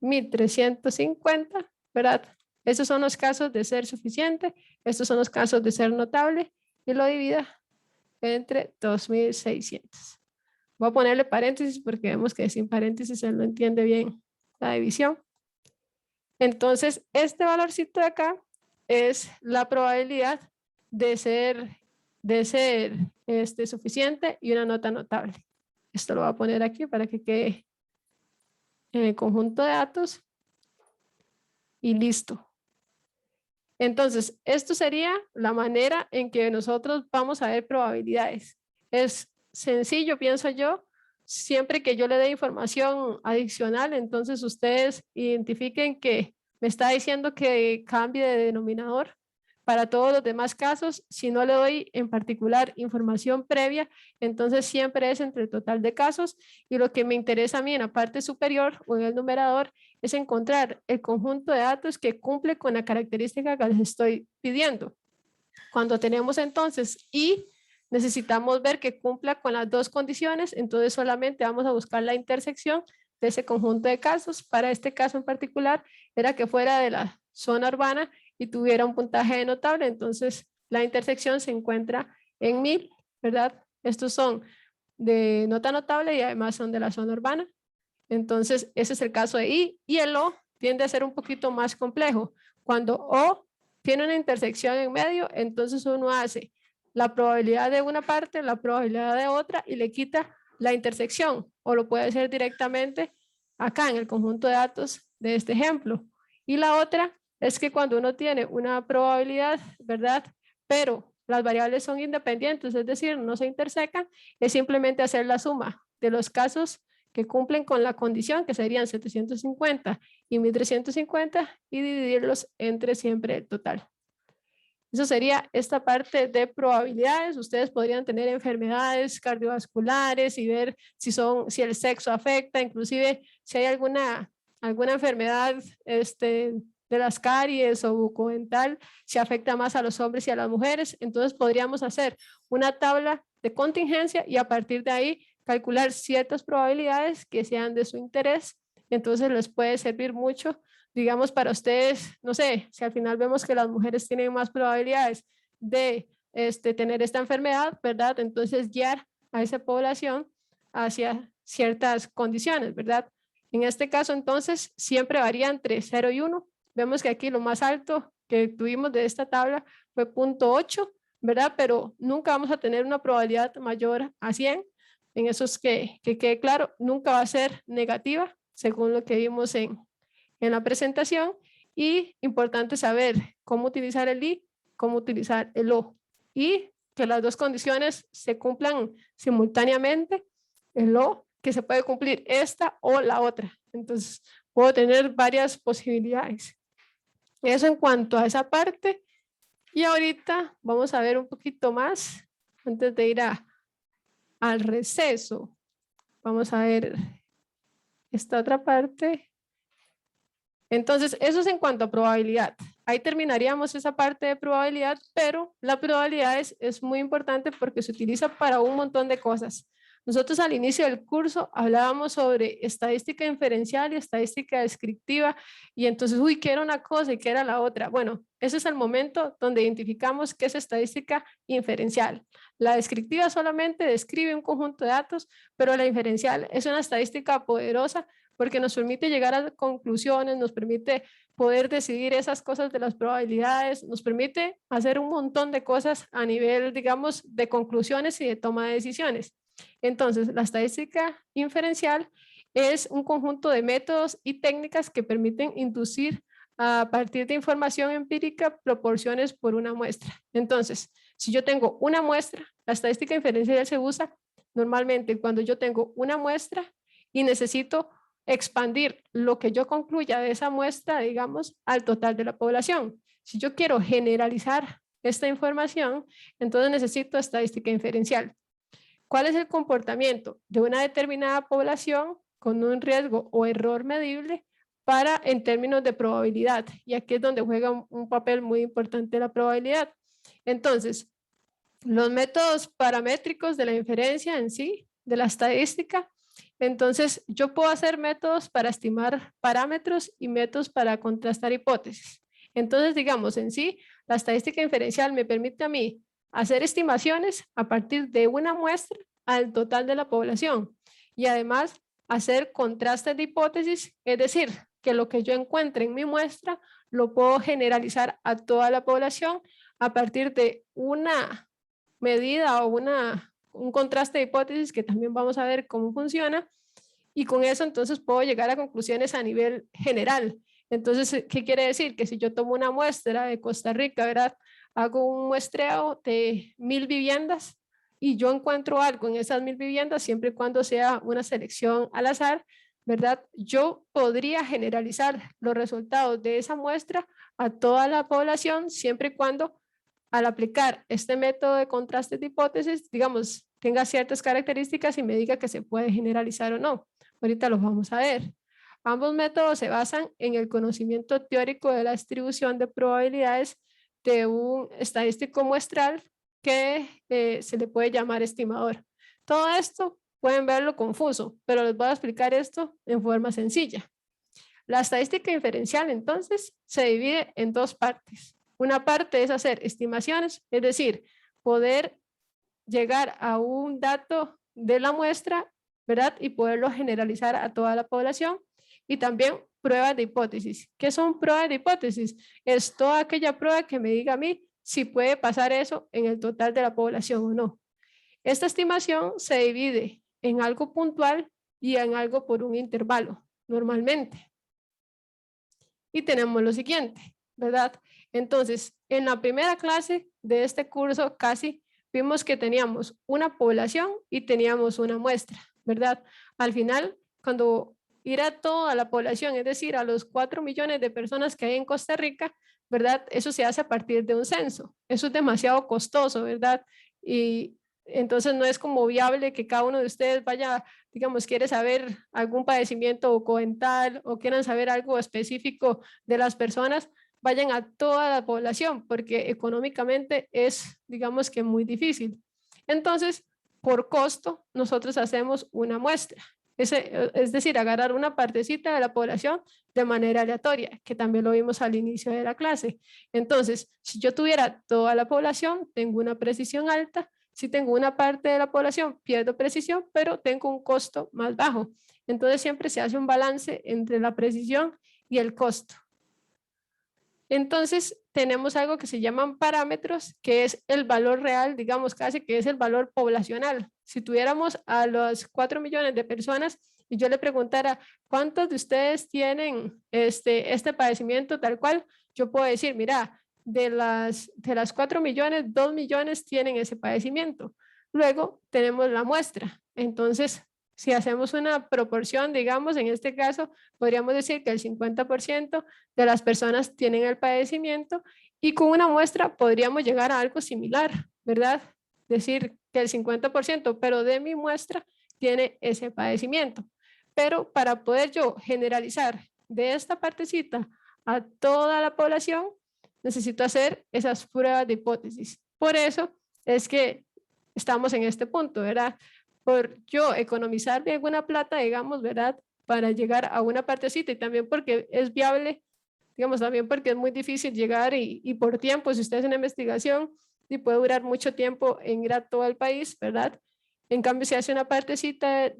1350, ¿verdad? Estos son los casos de ser suficiente, estos son los casos de ser notable y lo divida entre 2600. Voy a ponerle paréntesis porque vemos que sin paréntesis se no entiende bien la división. Entonces, este valorcito de acá es la probabilidad de ser suficiente y una nota notable. Esto lo voy a poner aquí para que quede en el conjunto de datos y listo. Entonces, esto sería la manera en que nosotros vamos a ver probabilidades. Es sencillo, pienso yo, siempre que yo le dé información adicional, entonces ustedes identifiquen que me está diciendo que cambie de denominador. Para todos los demás casos, si no le doy en particular información previa, entonces siempre es entre el total de casos y lo que me interesa a mí en la parte superior o en el numerador es encontrar el conjunto de datos que cumple con la característica que les estoy pidiendo. Cuando tenemos entonces y necesitamos ver que cumpla con las dos condiciones, entonces solamente vamos a buscar la intersección de ese conjunto de casos. Para este caso en particular era que fuera de la zona urbana y tuviera un puntaje notable, entonces la intersección se encuentra en 1000, ¿verdad? Estos son de nota notable y además son de la zona urbana. Entonces ese es el caso de I, y el O tiende a ser un poquito más complejo. Cuando O tiene una intersección en medio, entonces uno hace la probabilidad de una parte, la probabilidad de otra y le quita la intersección, o lo puede hacer directamente acá en el conjunto de datos de este ejemplo. Y la otra es que cuando uno tiene una probabilidad, ¿verdad? Pero las variables son independientes, es decir, no se intersecan, es simplemente hacer la suma de los casos que cumplen con la condición, que serían 750 y 1350, y dividirlos entre siempre el total. Eso sería esta parte de probabilidades. Ustedes podrían tener enfermedades cardiovasculares y ver si el sexo afecta, inclusive si hay alguna enfermedad de las caries o bucodental, si afecta más a los hombres y a las mujeres. Entonces podríamos hacer una tabla de contingencia y a partir de ahí calcular ciertas probabilidades que sean de su interés. Entonces les puede servir mucho, digamos, para ustedes, no sé, si al final vemos que las mujeres tienen más probabilidades de tener esta enfermedad, ¿verdad? Entonces guiar a esa población hacia ciertas condiciones, ¿verdad? En este caso, entonces, siempre varía entre 0 y 1. Vemos que aquí lo más alto que tuvimos de esta tabla fue 0.8, ¿verdad? Pero nunca vamos a tener una probabilidad mayor a 100. En eso es que quede claro, nunca va a ser negativa, según lo que vimos en la presentación. Y importante saber cómo utilizar el I, cómo utilizar el O, y que las dos condiciones se cumplan simultáneamente. El O, que se puede cumplir esta o la otra. Entonces, puedo tener varias posibilidades. Eso en cuanto a esa parte. Y ahorita vamos a ver un poquito más, antes de ir al receso. Vamos a ver esta otra parte. Entonces, eso es en cuanto a probabilidad. Ahí terminaríamos esa parte de probabilidad, pero la probabilidad es muy importante porque se utiliza para un montón de cosas. Nosotros al inicio del curso hablábamos sobre estadística inferencial y estadística descriptiva, y entonces, uy, ¿qué era una cosa y qué era la otra? Bueno, ese es el momento donde identificamos qué es estadística inferencial. La descriptiva solamente describe un conjunto de datos, pero la inferencial es una estadística poderosa porque nos permite llegar a conclusiones, nos permite poder decidir esas cosas de las probabilidades, nos permite hacer un montón de cosas a nivel, digamos, de conclusiones y de toma de decisiones. Entonces, la estadística inferencial es un conjunto de métodos y técnicas que permiten inducir a partir de información empírica proporciones por una muestra. Entonces, si yo tengo una muestra, la estadística inferencial se usa normalmente cuando yo tengo una muestra y necesito expandir lo que yo concluya de esa muestra, digamos, al total de la población. Si yo quiero generalizar esta información, entonces necesito estadística inferencial. ¿Cuál es el comportamiento de una determinada población con un riesgo o error medible en términos de probabilidad. Y aquí es donde juega un papel muy importante la probabilidad. Entonces, los métodos paramétricos de la inferencia en sí, de la estadística, entonces yo puedo hacer métodos para estimar parámetros y métodos para contrastar hipótesis. Entonces, digamos, en sí, la estadística inferencial me permite a mí hacer estimaciones a partir de una muestra al total de la población y además hacer contrastes de hipótesis, es decir, que lo que yo encuentre en mi muestra lo puedo generalizar a toda la población a partir de una medida o un contraste de hipótesis que también vamos a ver cómo funciona, y con eso entonces puedo llegar a conclusiones a nivel general. Entonces, ¿qué quiere decir? Que si yo tomo una muestra de Costa Rica, ¿verdad? Hago un muestreo de 1000 viviendas y yo encuentro algo en esas 1000 viviendas, siempre y cuando sea una selección al azar, ¿verdad? Yo podría generalizar los resultados de esa muestra a toda la población, siempre y cuando al aplicar este método de contraste de hipótesis, digamos, tenga ciertas características y me diga que se puede generalizar o no. Ahorita los vamos a ver. Ambos métodos se basan en el conocimiento teórico de la distribución de probabilidades de un estadístico muestral que se le puede llamar estimador. Todo esto pueden verlo confuso, pero les voy a explicar esto en forma sencilla. La estadística inferencial, entonces, se divide en dos partes. Una parte es hacer estimaciones, es decir, poder llegar a un dato de la muestra, ¿verdad? Y poderlo generalizar a toda la población. Y también pruebas de hipótesis. ¿Qué son pruebas de hipótesis? Es toda aquella prueba que me diga a mí si puede pasar eso en el total de la población o no. Esta estimación se divide en algo puntual y en algo por un intervalo, normalmente. Y tenemos lo siguiente, ¿verdad? Entonces, en la primera clase de este curso casi vimos que teníamos una población y teníamos una muestra, ¿verdad? Al final, cuando ir a toda la población, es decir, a los 4 millones de personas que hay en Costa Rica, ¿verdad? Eso se hace a partir de un censo. Eso es demasiado costoso, ¿verdad? Y entonces no es como viable que cada uno de ustedes vaya, digamos, quiere saber algún padecimiento bucodental o quieran saber algo específico de las personas, vayan a toda la población, porque económicamente es, digamos que muy difícil. Entonces, por costo, nosotros hacemos una muestra. Es decir, agarrar una partecita de la población de manera aleatoria, que también lo vimos al inicio de la clase. Entonces, si yo tuviera toda la población, tengo una precisión alta. Si tengo una parte de la población, pierdo precisión, pero tengo un costo más bajo. Entonces, siempre se hace un balance entre la precisión y el costo. Entonces, tenemos algo que se llaman parámetros, que es el valor real, digamos casi que es el valor poblacional. Si tuviéramos a los 4 millones de personas y yo le preguntara, ¿cuántos de ustedes tienen este padecimiento tal cual? Yo puedo decir, mira, de las 4 millones, 2 millones tienen ese padecimiento. Luego tenemos la muestra. Entonces, si hacemos una proporción, digamos, en este caso, podríamos decir que el 50% de las personas tienen el padecimiento y con una muestra podríamos llegar a algo similar, ¿verdad? Decir que el 50%, pero de mi muestra tiene ese padecimiento. Pero para poder yo generalizar de esta partecita a toda la población, necesito hacer esas pruebas de hipótesis. Por eso es que estamos en este punto, ¿verdad? Por yo economizar de alguna plata, digamos, ¿verdad? Para llegar a una partecita y también porque es viable, digamos, también porque es muy difícil llegar y por tiempo, si usted hace una investigación y puede durar mucho tiempo en ir a todo el país, ¿verdad? En cambio, si hace una partecita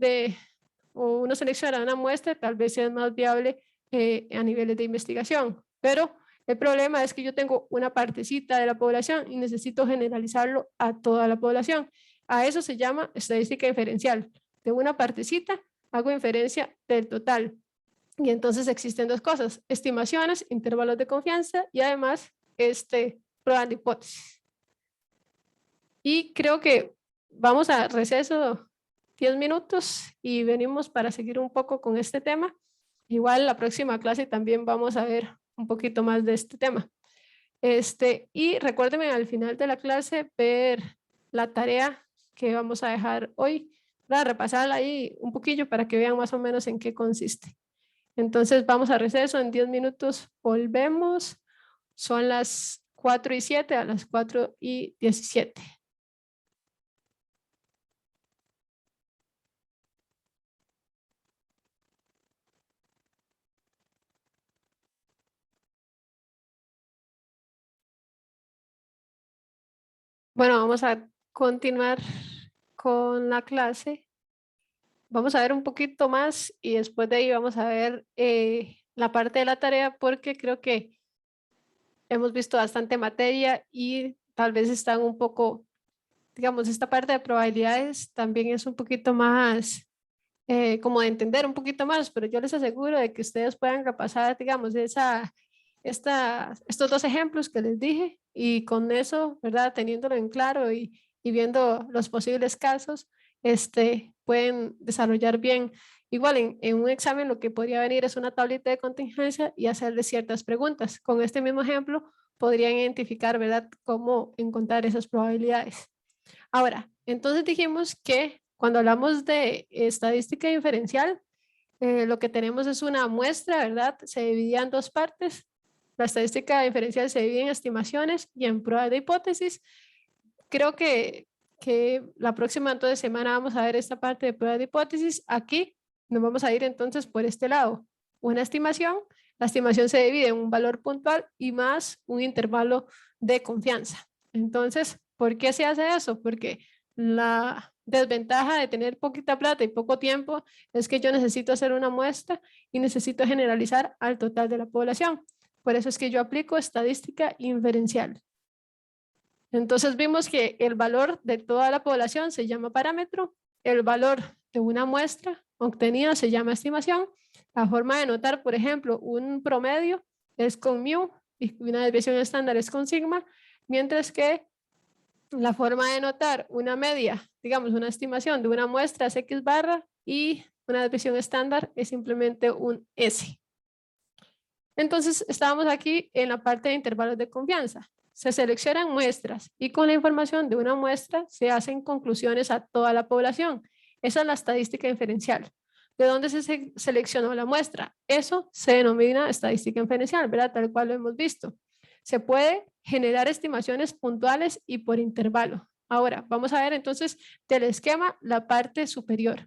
o uno selecciona una muestra, tal vez sea más viable a niveles de investigación. Pero el problema es que yo tengo una partecita de la población y necesito generalizarlo a toda la población. A eso se llama estadística inferencial. De una partecita hago inferencia del total. Y entonces existen dos cosas, estimaciones, intervalos de confianza y además pruebas de hipótesis. Y creo que vamos a receso 10 minutos y venimos para seguir un poco con este tema. Igual la próxima clase también vamos a ver un poquito más de este tema. Y recuérdenme al final de la clase ver la tarea que vamos a dejar hoy, para repasarla ahí un poquillo para que vean más o menos en qué consiste. Entonces vamos a receso, en 10 minutos volvemos. Son las 4:07, a las 4:17. Bueno, vamos a continuar con la clase. Vamos a ver un poquito más y después de ahí vamos a ver la parte de la tarea, porque creo que hemos visto bastante materia y tal vez están un poco, digamos, esta parte de probabilidades también es un poquito más como de entender un poquito más, pero yo les aseguro de que ustedes puedan repasar, digamos, estos dos ejemplos que les dije, y con eso, ¿verdad? Teniéndolo en claro y viendo los posibles casos, pueden desarrollar bien. Igual en un examen lo que podría venir es una tablita de contingencia y hacerle ciertas preguntas. Con este mismo ejemplo podrían identificar, ¿verdad?, cómo encontrar esas probabilidades. Ahora, entonces dijimos que cuando hablamos de estadística diferencial, lo que tenemos es una muestra, ¿verdad? Se dividía en dos partes. La estadística diferencial se divide en estimaciones y en pruebas de hipótesis. Creo que la próxima entonces semana vamos a ver esta parte de pruebas de hipótesis. Aquí nos vamos a ir entonces por este lado. Una estimación. La estimación se divide en un valor puntual y más un intervalo de confianza. Entonces, ¿por qué se hace eso? Porque la desventaja de tener poquita plata y poco tiempo es que yo necesito hacer una muestra y necesito generalizar al total de la población. Por eso es que yo aplico estadística inferencial. Entonces vimos que el valor de toda la población se llama parámetro, el valor de una muestra obtenida se llama estimación. La forma de notar, por ejemplo, un promedio es con mu y una desviación estándar es con sigma, mientras que la forma de notar una media, digamos una estimación de una muestra es x barra y una desviación estándar es simplemente un S. Entonces estábamos aquí en la parte de intervalos de confianza. Se seleccionan muestras y con la información de una muestra se hacen conclusiones a toda la población. Esa es la estadística inferencial. ¿De dónde se seleccionó la muestra? Eso se denomina estadística inferencial, ¿verdad? Tal cual lo hemos visto. Se puede generar estimaciones puntuales y por intervalo. Ahora, vamos a ver entonces del esquema la parte superior.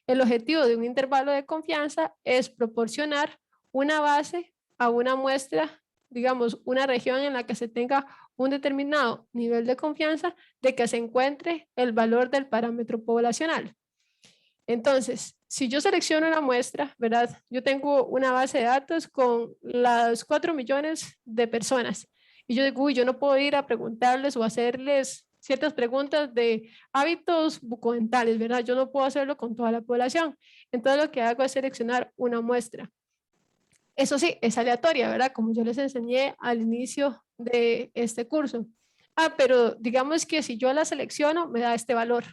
El objetivo de un intervalo de confianza es proporcionar una base a una muestra, digamos, una región en la que se tenga un determinado nivel de confianza de que se encuentre el valor del parámetro poblacional. Entonces, si yo selecciono una muestra, ¿verdad? Yo tengo una base de datos con las 4 millones de personas y yo digo, uy, yo no puedo ir a preguntarles o hacerles ciertas preguntas de hábitos bucodentales, ¿verdad? Yo no puedo hacerlo con toda la población. Entonces lo que hago es seleccionar una muestra. Eso sí, es aleatoria, ¿verdad? Como yo les enseñé al inicio de este curso. Pero digamos que si yo la selecciono, me da este valor.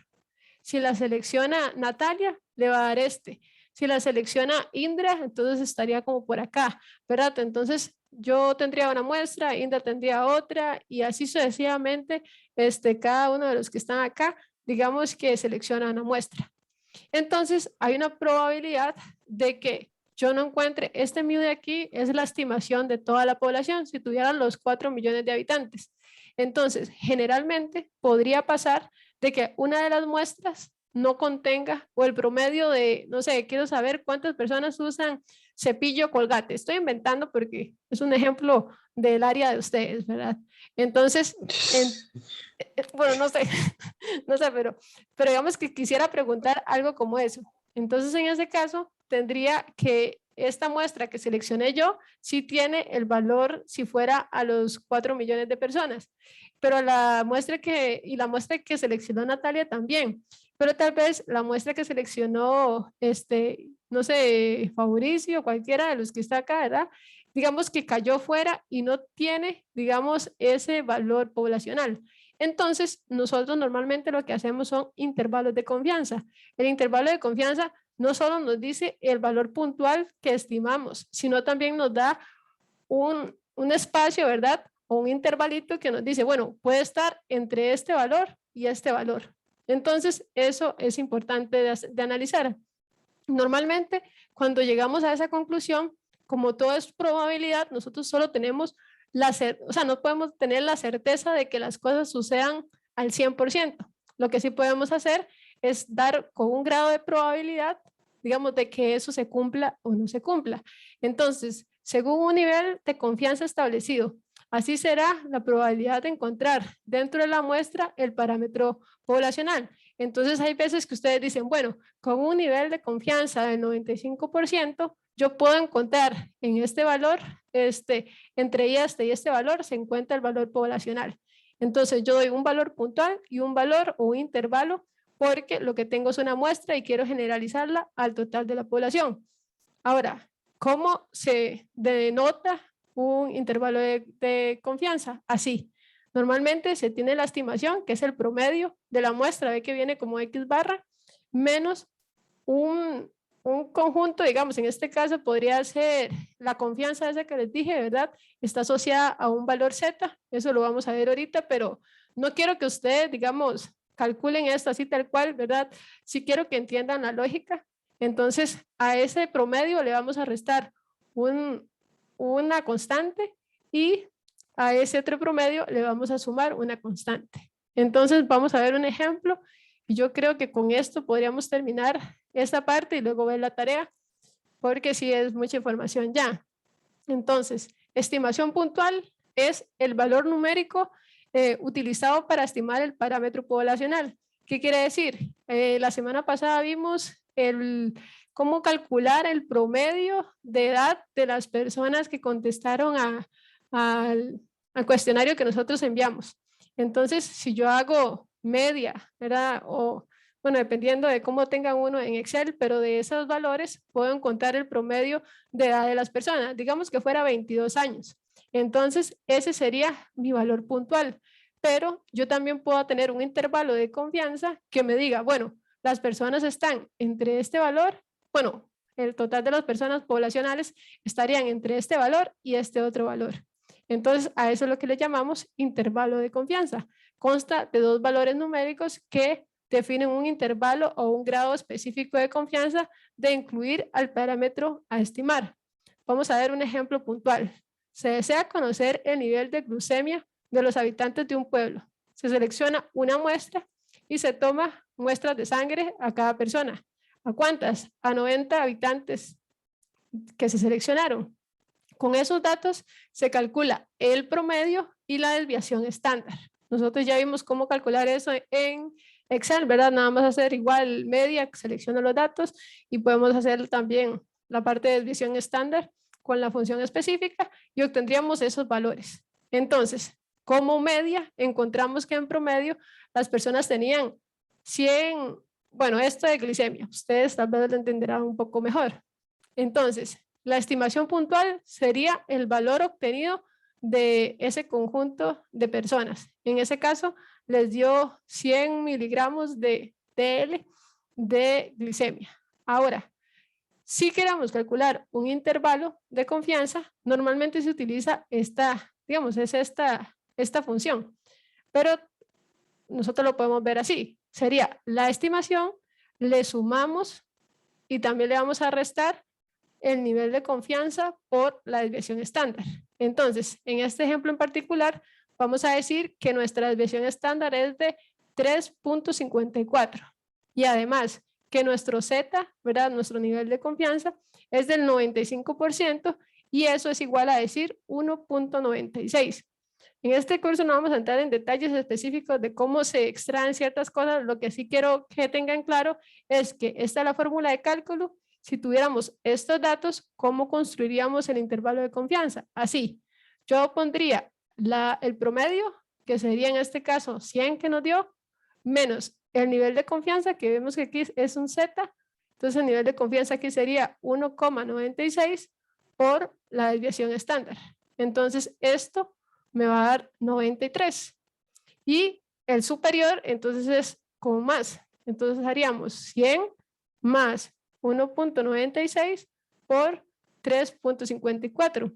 Si la selecciona Natalia, le va a dar este. Si la selecciona Indra, entonces estaría como por acá, ¿verdad? Entonces yo tendría una muestra, Indra tendría otra y así sucesivamente, cada uno de los que están acá, digamos que selecciona una muestra. Entonces hay una probabilidad de que yo no encuentre este mu de aquí, es la estimación de toda la población si tuvieran los 4 millones de habitantes. Entonces, generalmente podría pasar de que una de las muestras no contenga, o el promedio de, no sé, quiero saber cuántas personas usan cepillo Colgate. Estoy inventando porque es un ejemplo del área de ustedes, ¿verdad? Entonces, bueno, no sé, no sé, pero digamos que quisiera preguntar algo como eso. Entonces, en ese caso, tendría que esta muestra que seleccioné yo, sí tiene el valor si fuera a los 4 millones de personas, pero la muestra que seleccionó Natalia también, pero tal vez la muestra que seleccionó, no sé, Fabricio, cualquiera de los que está acá, ¿verdad? Digamos que cayó fuera y no tiene, digamos, ese valor poblacional. Entonces, nosotros normalmente lo que hacemos son intervalos de confianza. El intervalo de confianza no solo nos dice el valor puntual que estimamos, sino también nos da un espacio, ¿verdad? O un intervalito que nos dice, bueno, puede estar entre este valor y este valor. Entonces, eso es importante de analizar. Normalmente, cuando llegamos a esa conclusión, como todo es probabilidad, nosotros solo tenemos o sea, no podemos tener la certeza de que las cosas sucedan al 100%. Lo que sí podemos hacer es dar con un grado de probabilidad, digamos, de que eso se cumpla o no se cumpla. Entonces, según un nivel de confianza establecido, así será la probabilidad de encontrar dentro de la muestra el parámetro poblacional. Entonces, hay veces que ustedes dicen, bueno, con un nivel de confianza del 95%, yo puedo encontrar en este valor, entre este y este valor, se encuentra el valor poblacional. Entonces, yo doy un valor puntual y un valor o un intervalo porque lo que tengo es una muestra y quiero generalizarla al total de la población. Ahora, ¿cómo se denota un intervalo de confianza? Así. Normalmente se tiene la estimación, que es el promedio de la muestra, ve que viene como X barra, menos un conjunto, digamos, en este caso podría ser la confianza esa que les dije, ¿verdad? Está asociada a un valor Z, eso lo vamos a ver ahorita, pero no quiero que ustedes, digamos, calculen esto así tal cual, ¿verdad? Sí quiero que entiendan la lógica. Entonces, a ese promedio le vamos a restar una constante y a ese otro promedio le vamos a sumar una constante. Entonces, vamos a ver un ejemplo y yo creo que con esto podríamos terminar esta parte y luego ver la tarea, porque sí es mucha información ya. Entonces, estimación puntual es el valor numérico utilizado para estimar el parámetro poblacional. ¿Qué quiere decir? La semana pasada vimos cómo calcular el promedio de edad de las personas que contestaron al cuestionario que nosotros enviamos. Entonces, si yo hago media, ¿verdad? O, bueno, dependiendo de cómo tengan uno en Excel, pero de esos valores puedo encontrar el promedio de edad de las personas. Digamos que fuera 22 años. Entonces, ese sería mi valor puntual. Pero yo también puedo tener un intervalo de confianza que me diga, bueno, las personas están entre este valor, bueno, el total de las personas poblacionales estarían entre este valor y este otro valor. Entonces, a eso es lo que le llamamos intervalo de confianza. Consta de dos valores numéricos que definen un intervalo o un grado específico de confianza de incluir al parámetro a estimar. Vamos a ver un ejemplo puntual. Se desea conocer el nivel de glucemia de los habitantes de un pueblo. Se selecciona una muestra y se toma muestras de sangre a cada persona. ¿A cuántas? A 90 habitantes que se seleccionaron. Con esos datos se calcula el promedio y la desviación estándar. Nosotros ya vimos cómo calcular eso en Excel, ¿verdad? Nada más hacer igual media, selecciono los datos y podemos hacer también la parte de desviación estándar con la función específica y obtendríamos esos valores. Entonces, como media, encontramos que en promedio las personas tenían 100, bueno, esto de glicemia, ustedes tal vez lo entenderán un poco mejor. Entonces, la estimación puntual sería el valor obtenido de ese conjunto de personas. En ese caso, les dio 100 miligramos de TL de glicemia. Ahora, si queremos calcular un intervalo de confianza, normalmente se utiliza digamos, es esta función, pero nosotros lo podemos ver así. Sería la estimación, le sumamos y también le vamos a restar el nivel de confianza por la desviación estándar. Entonces, en este ejemplo en particular, vamos a decir que nuestra desviación estándar es de 3.54 y además que nuestro Z, ¿verdad? Nuestro nivel de confianza es del 95% y eso es igual a decir 1.96. En este curso no vamos a entrar en detalles específicos de cómo se extraen ciertas cosas. Lo que sí quiero que tengan claro es que esta es la fórmula de cálculo. Si tuviéramos estos datos, ¿cómo construiríamos el intervalo de confianza? Así, yo pondría el promedio, que sería en este caso 100 que nos dio, menos el nivel de confianza, que vemos que aquí es un Z. Entonces el nivel de confianza aquí sería 1,96 por la desviación estándar. Entonces esto me va a dar 93. Y el superior, entonces es con más. Entonces haríamos 100 más 1.96 por 3.54.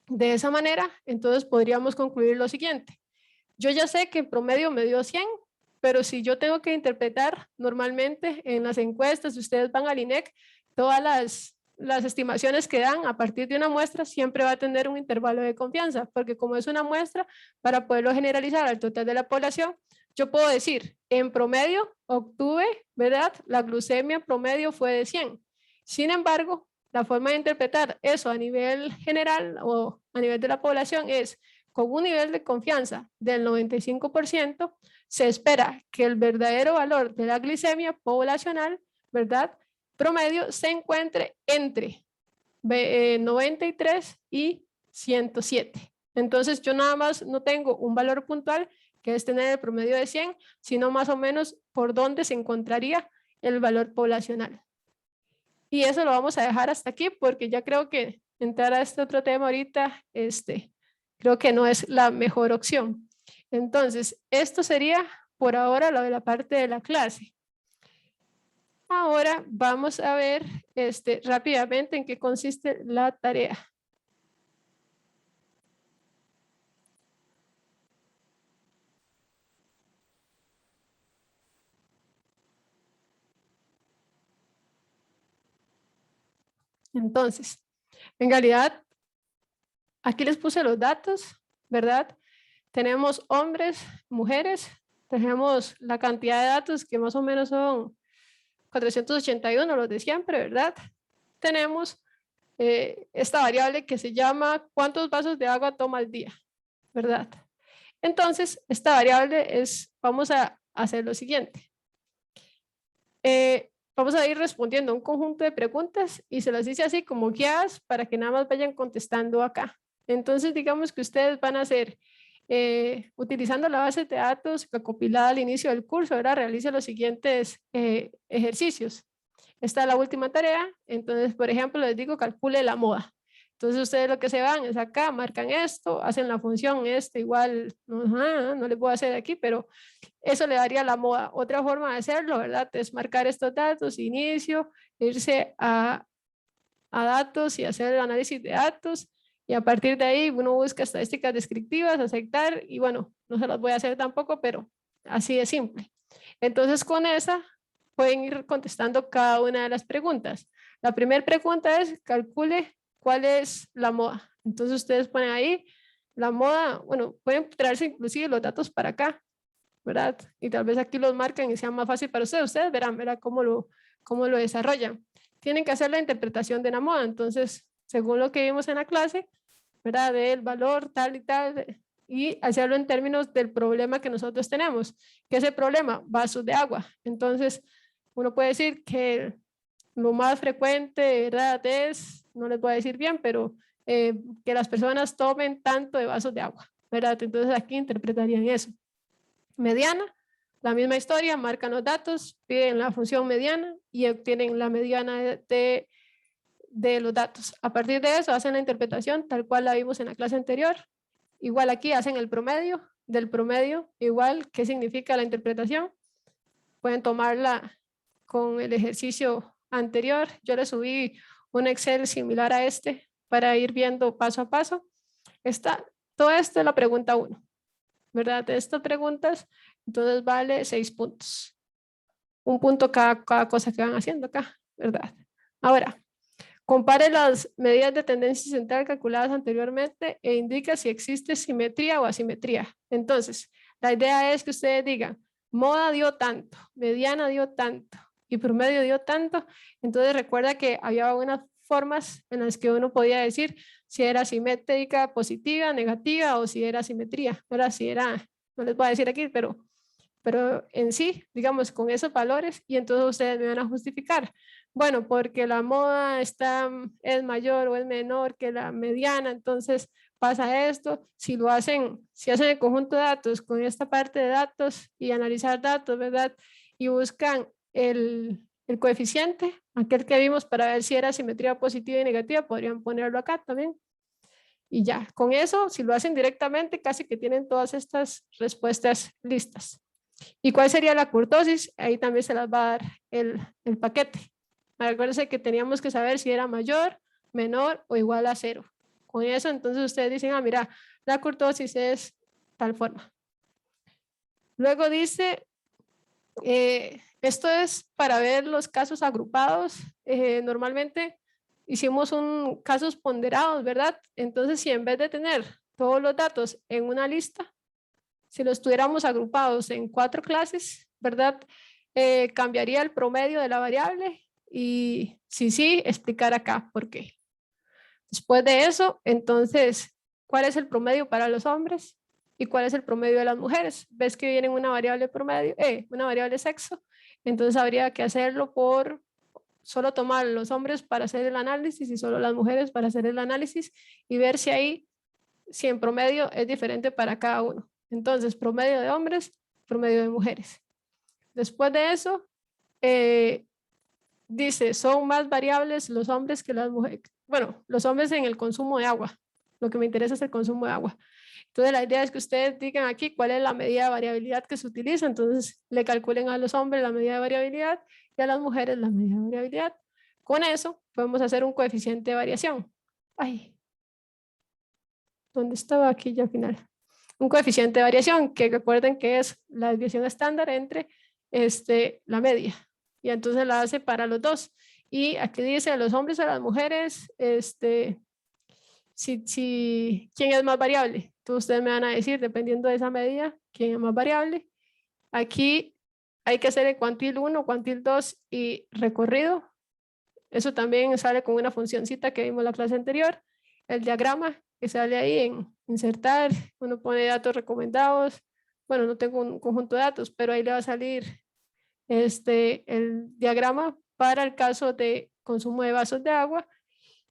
De esa manera, entonces podríamos concluir lo siguiente. Yo ya sé que en promedio me dio 100, pero si yo tengo que interpretar normalmente en las encuestas, si ustedes van al INEC, todas las estimaciones que dan a partir de una muestra siempre va a tener un intervalo de confianza, porque como es una muestra, para poderlo generalizar al total de la población, yo puedo decir, en promedio obtuve, ¿verdad? La glucemia promedio fue de 100. Sin embargo, la forma de interpretar eso a nivel general o a nivel de la población es, con un nivel de confianza del 95%, se espera que el verdadero valor de la glicemia poblacional, ¿verdad?, promedio se encuentre entre 93 y 107. Entonces yo nada más no tengo un valor puntual que es tener el promedio de 100, sino más o menos por dónde se encontraría el valor poblacional. Y eso lo vamos a dejar hasta aquí porque ya creo que entrar a este otro tema ahorita, creo que no es la mejor opción. Entonces, esto sería por ahora lo de la parte de la clase. Ahora vamos a ver rápidamente en qué consiste la tarea. Entonces, en realidad, aquí les puse los datos, ¿verdad? Tenemos hombres, mujeres, tenemos la cantidad de datos que más o menos son 481, los de siempre, ¿verdad? Tenemos esta variable que se llama cuántos vasos de agua toma al día, ¿verdad? Entonces, esta variable es, vamos a hacer lo siguiente. Vamos a ir respondiendo un conjunto de preguntas y se las dice así como guías para que nada más vayan contestando acá. Entonces, digamos que ustedes van a hacer, utilizando la base de datos recopilada al inicio del curso, ¿verdad? Realice los siguientes ejercicios. Esta es la última tarea. Entonces, por ejemplo, les digo, calcule la moda. Entonces, ustedes lo que se van es acá, marcan esto, hacen la función igual, no le puedo hacer aquí, pero eso le daría la moda. Otra forma de hacerlo, ¿verdad? Es marcar estos datos, inicio, irse a datos y hacer el análisis de datos. Y a partir de ahí uno busca estadísticas descriptivas, aceptar, y bueno, no se las voy a hacer tampoco, pero así de simple. Entonces con esa pueden ir contestando cada una de las preguntas. La primera pregunta es, calcule cuál es la moda. Entonces ustedes ponen ahí la moda, bueno, pueden traerse inclusive los datos para acá, ¿verdad? Y tal vez aquí los marcan y sea más fácil para ustedes. Ustedes verán, ¿verdad? Cómo lo desarrollan. Tienen que hacer la interpretación de la moda. Entonces, según lo que vimos en la clase, ¿verdad? Del valor tal y tal, y hacerlo en términos del problema que nosotros tenemos. ¿Qué es el problema? Vasos de agua. Entonces, uno puede decir que lo más frecuente, ¿verdad? Es, no les voy a decir bien, pero que las personas tomen tanto de vasos de agua, ¿verdad? Entonces aquí interpretarían eso. Mediana, la misma historia, marcan los datos, piden la función mediana y obtienen la mediana de los datos. A partir de eso hacen la interpretación tal cual la vimos en la clase anterior. Igual aquí hacen el promedio, del promedio, igual, ¿qué significa la interpretación? Pueden tomarla con el ejercicio anterior. Yo les subí un Excel similar a este para ir viendo paso a paso. Todo esto es la pregunta 1, ¿verdad? De estas preguntas, entonces vale 6 puntos. Un punto cada cosa que van haciendo acá, ¿verdad? Ahora, compare las medidas de tendencia central calculadas anteriormente e indica si existe simetría o asimetría. Entonces, la idea es que ustedes digan, moda dio tanto, mediana dio tanto y promedio dio tanto. Entonces, recuerda que había unas formas en las que uno podía decir si era simétrica, positiva, negativa o si era simetría. Ahora, si era, no les voy a decir aquí, pero en sí, digamos, con esos valores, y entonces ustedes me van a justificar. Bueno, porque la moda es mayor o es menor que la mediana, entonces pasa esto. Si hacen el conjunto de datos con esta parte de datos y analizar datos, ¿verdad? Y buscan el coeficiente, aquel que vimos para ver si era simetría positiva y negativa, podrían ponerlo acá también. Y ya, con eso, si lo hacen directamente, casi que tienen todas estas respuestas listas. ¿Y cuál sería la kurtosis? Ahí también se las va a dar el paquete. Acuérdense que teníamos que saber si era mayor, menor o igual a 0. Con eso, entonces ustedes dicen, mira, la kurtosis es tal forma. Luego dice, Esto es para ver los casos agrupados. Normalmente hicimos casos ponderados, ¿verdad? Entonces, si en vez de tener todos los datos en una lista, si los tuviéramos agrupados en 4 clases, ¿verdad? Cambiaría el promedio de la variable y sí, explicar acá por qué. Después de eso, entonces, ¿cuál es el promedio para los hombres? ¿Y cuál es el promedio de las mujeres? Ves que viene una variable promedio, una variable sexo, entonces habría que hacerlo por solo tomar los hombres para hacer el análisis y solo las mujeres para hacer el análisis y ver si ahí, si en promedio es diferente para cada uno. Entonces, promedio de hombres, promedio de mujeres. Después de eso, dice, son más variables los hombres que las mujeres. Bueno, los hombres en el consumo de agua. Lo que me interesa es el consumo de agua. Entonces, la idea es que ustedes digan aquí cuál es la medida de variabilidad que se utiliza. Entonces, le calculen a los hombres la medida de variabilidad y a las mujeres la medida de variabilidad. Con eso, podemos hacer un coeficiente de variación. Ay, ¿dónde estaba aquí ya al final? Un coeficiente de variación, que recuerden que es la desviación estándar entre la media. Y entonces la hace para los dos. Y aquí dice a los hombres o a las mujeres, quién es más variable. Entonces ustedes me van a decir, dependiendo de esa medida, quién es más variable. Aquí hay que hacer el cuantil 1, cuantil 2 y recorrido. Eso también sale con una funcioncita que vimos en la clase anterior. El diagrama que sale ahí en insertar, uno pone datos recomendados. Bueno, no tengo un conjunto de datos, pero ahí le va a salir el diagrama para el caso de consumo de vasos de agua.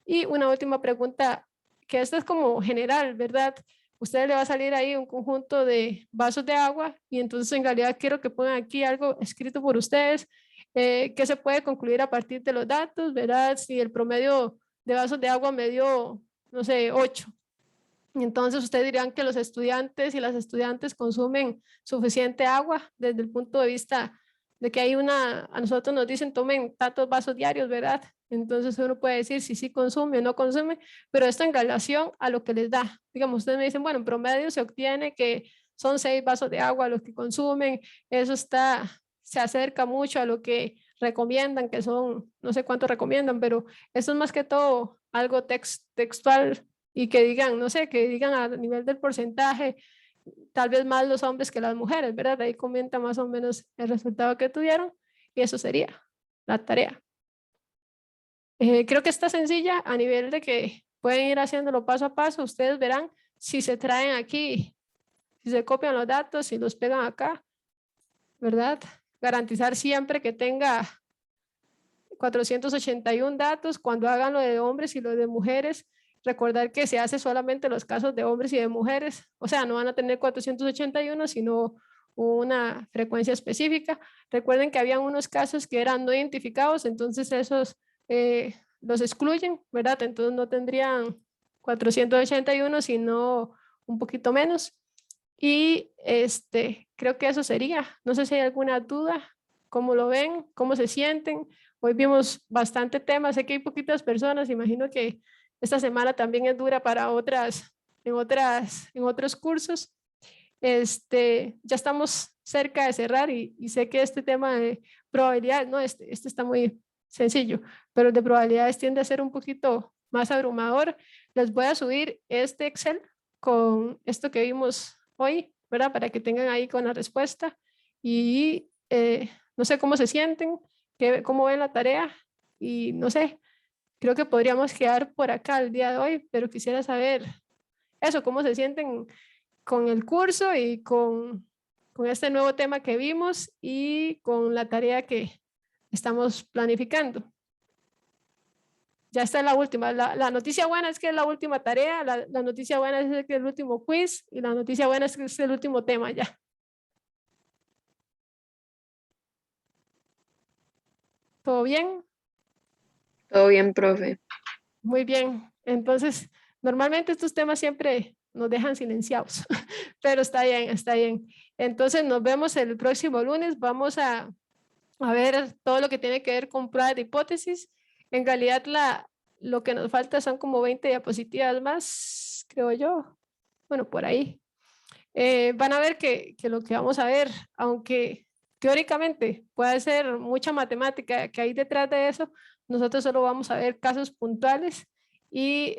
Y una última pregunta, que esta es como general, ¿verdad? Ustedes le va a salir ahí un conjunto de vasos de agua y entonces en realidad quiero que pongan aquí algo escrito por ustedes que se puede concluir a partir de los datos, ¿verdad? Si el promedio de vasos de agua me dio, no sé, 8. Entonces ustedes dirán que los estudiantes y las estudiantes consumen suficiente agua desde el punto de vista de que a nosotros nos dicen tomen tantos vasos diarios, ¿verdad? Entonces uno puede decir si sí consume o no consume, pero esto en relación a lo que les da. Digamos, ustedes me dicen, bueno, en promedio se obtiene que son 6 vasos de agua los que consumen, eso se acerca mucho a lo que recomiendan, que son, no sé cuánto recomiendan, pero eso es más que todo algo textual y que digan, no sé, que digan a nivel del porcentaje, tal vez más los hombres que las mujeres, ¿verdad? Ahí comenta más o menos el resultado que tuvieron y eso sería la tarea. Creo que está sencilla a nivel de que pueden ir haciéndolo paso a paso. Ustedes verán si se traen aquí, si se copian los datos, si los pegan acá, ¿verdad? Garantizar siempre que tenga 481 datos cuando hagan lo de hombres y lo de mujeres. Recordar que se hace solamente los casos de hombres y de mujeres, o sea, no van a tener 481, sino una frecuencia específica. Recuerden que habían unos casos que eran no identificados, entonces esos los excluyen, ¿verdad? Entonces no tendrían 481, sino un poquito menos. Y creo que eso sería. No sé si hay alguna duda, cómo lo ven, cómo se sienten. Hoy vimos bastante temas, sé que hay poquitas personas, imagino que esta semana también es dura para en otros cursos. Ya estamos cerca de cerrar y sé que este tema de probabilidades, no, este está muy sencillo, pero el de probabilidades tiende a ser un poquito más abrumador. Les voy a subir este Excel con esto que vimos hoy, ¿verdad? Para que tengan ahí con la respuesta y no sé cómo se sienten, cómo ven la tarea y no sé, creo que podríamos quedar por acá el día de hoy, pero quisiera saber eso, cómo se sienten con el curso y con este nuevo tema que vimos y con la tarea que estamos planificando. Ya está la última. La noticia buena es que es la última tarea, la noticia buena es que es el último quiz y la noticia buena es que es el último tema ya. ¿Todo bien? Todo bien, profe. Muy bien. Entonces, normalmente estos temas siempre nos dejan silenciados, pero está bien, está bien. Entonces, nos vemos el próximo lunes. Vamos a ver todo lo que tiene que ver con pruebas de hipótesis. En realidad, lo que nos falta son como 20 diapositivas más, creo yo. Bueno, por ahí. Van a ver que lo que vamos a ver, aunque teóricamente puede ser mucha matemática que hay detrás de eso, nosotros solo vamos a ver casos puntuales y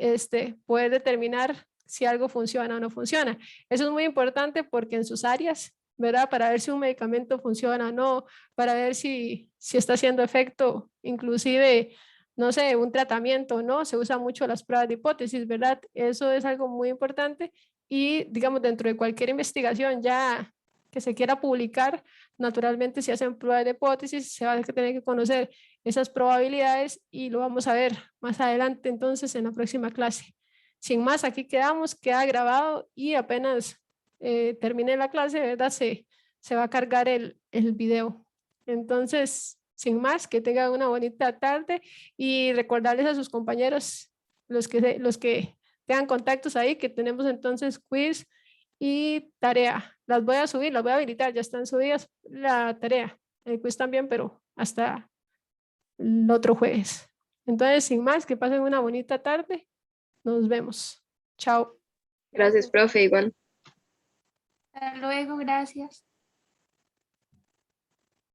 poder determinar si algo funciona o no funciona. Eso es muy importante porque en sus áreas, ¿verdad? Para ver si un medicamento funciona o no, para ver si está haciendo efecto, inclusive, no sé, un tratamiento o no, se usan mucho las pruebas de hipótesis, ¿verdad? Eso es algo muy importante y, digamos, dentro de cualquier investigación ya que se quiera publicar, naturalmente si hacen pruebas de hipótesis, se va a tener que conocer esas probabilidades y lo vamos a ver más adelante entonces en la próxima clase. Sin más, aquí quedamos, queda grabado y apenas termine la clase, ¿verdad? Se va a cargar el video. Entonces, sin más, que tengan una bonita tarde y recordarles a sus compañeros, los que tengan contactos ahí, que tenemos entonces quiz y tarea. Las voy a subir, las voy a habilitar, ya están subidas la tarea. El quiz también, pero hasta el otro jueves. Entonces, sin más, que pasen una bonita tarde. Nos vemos. Chao. Gracias, profe, igual. Hasta luego, gracias.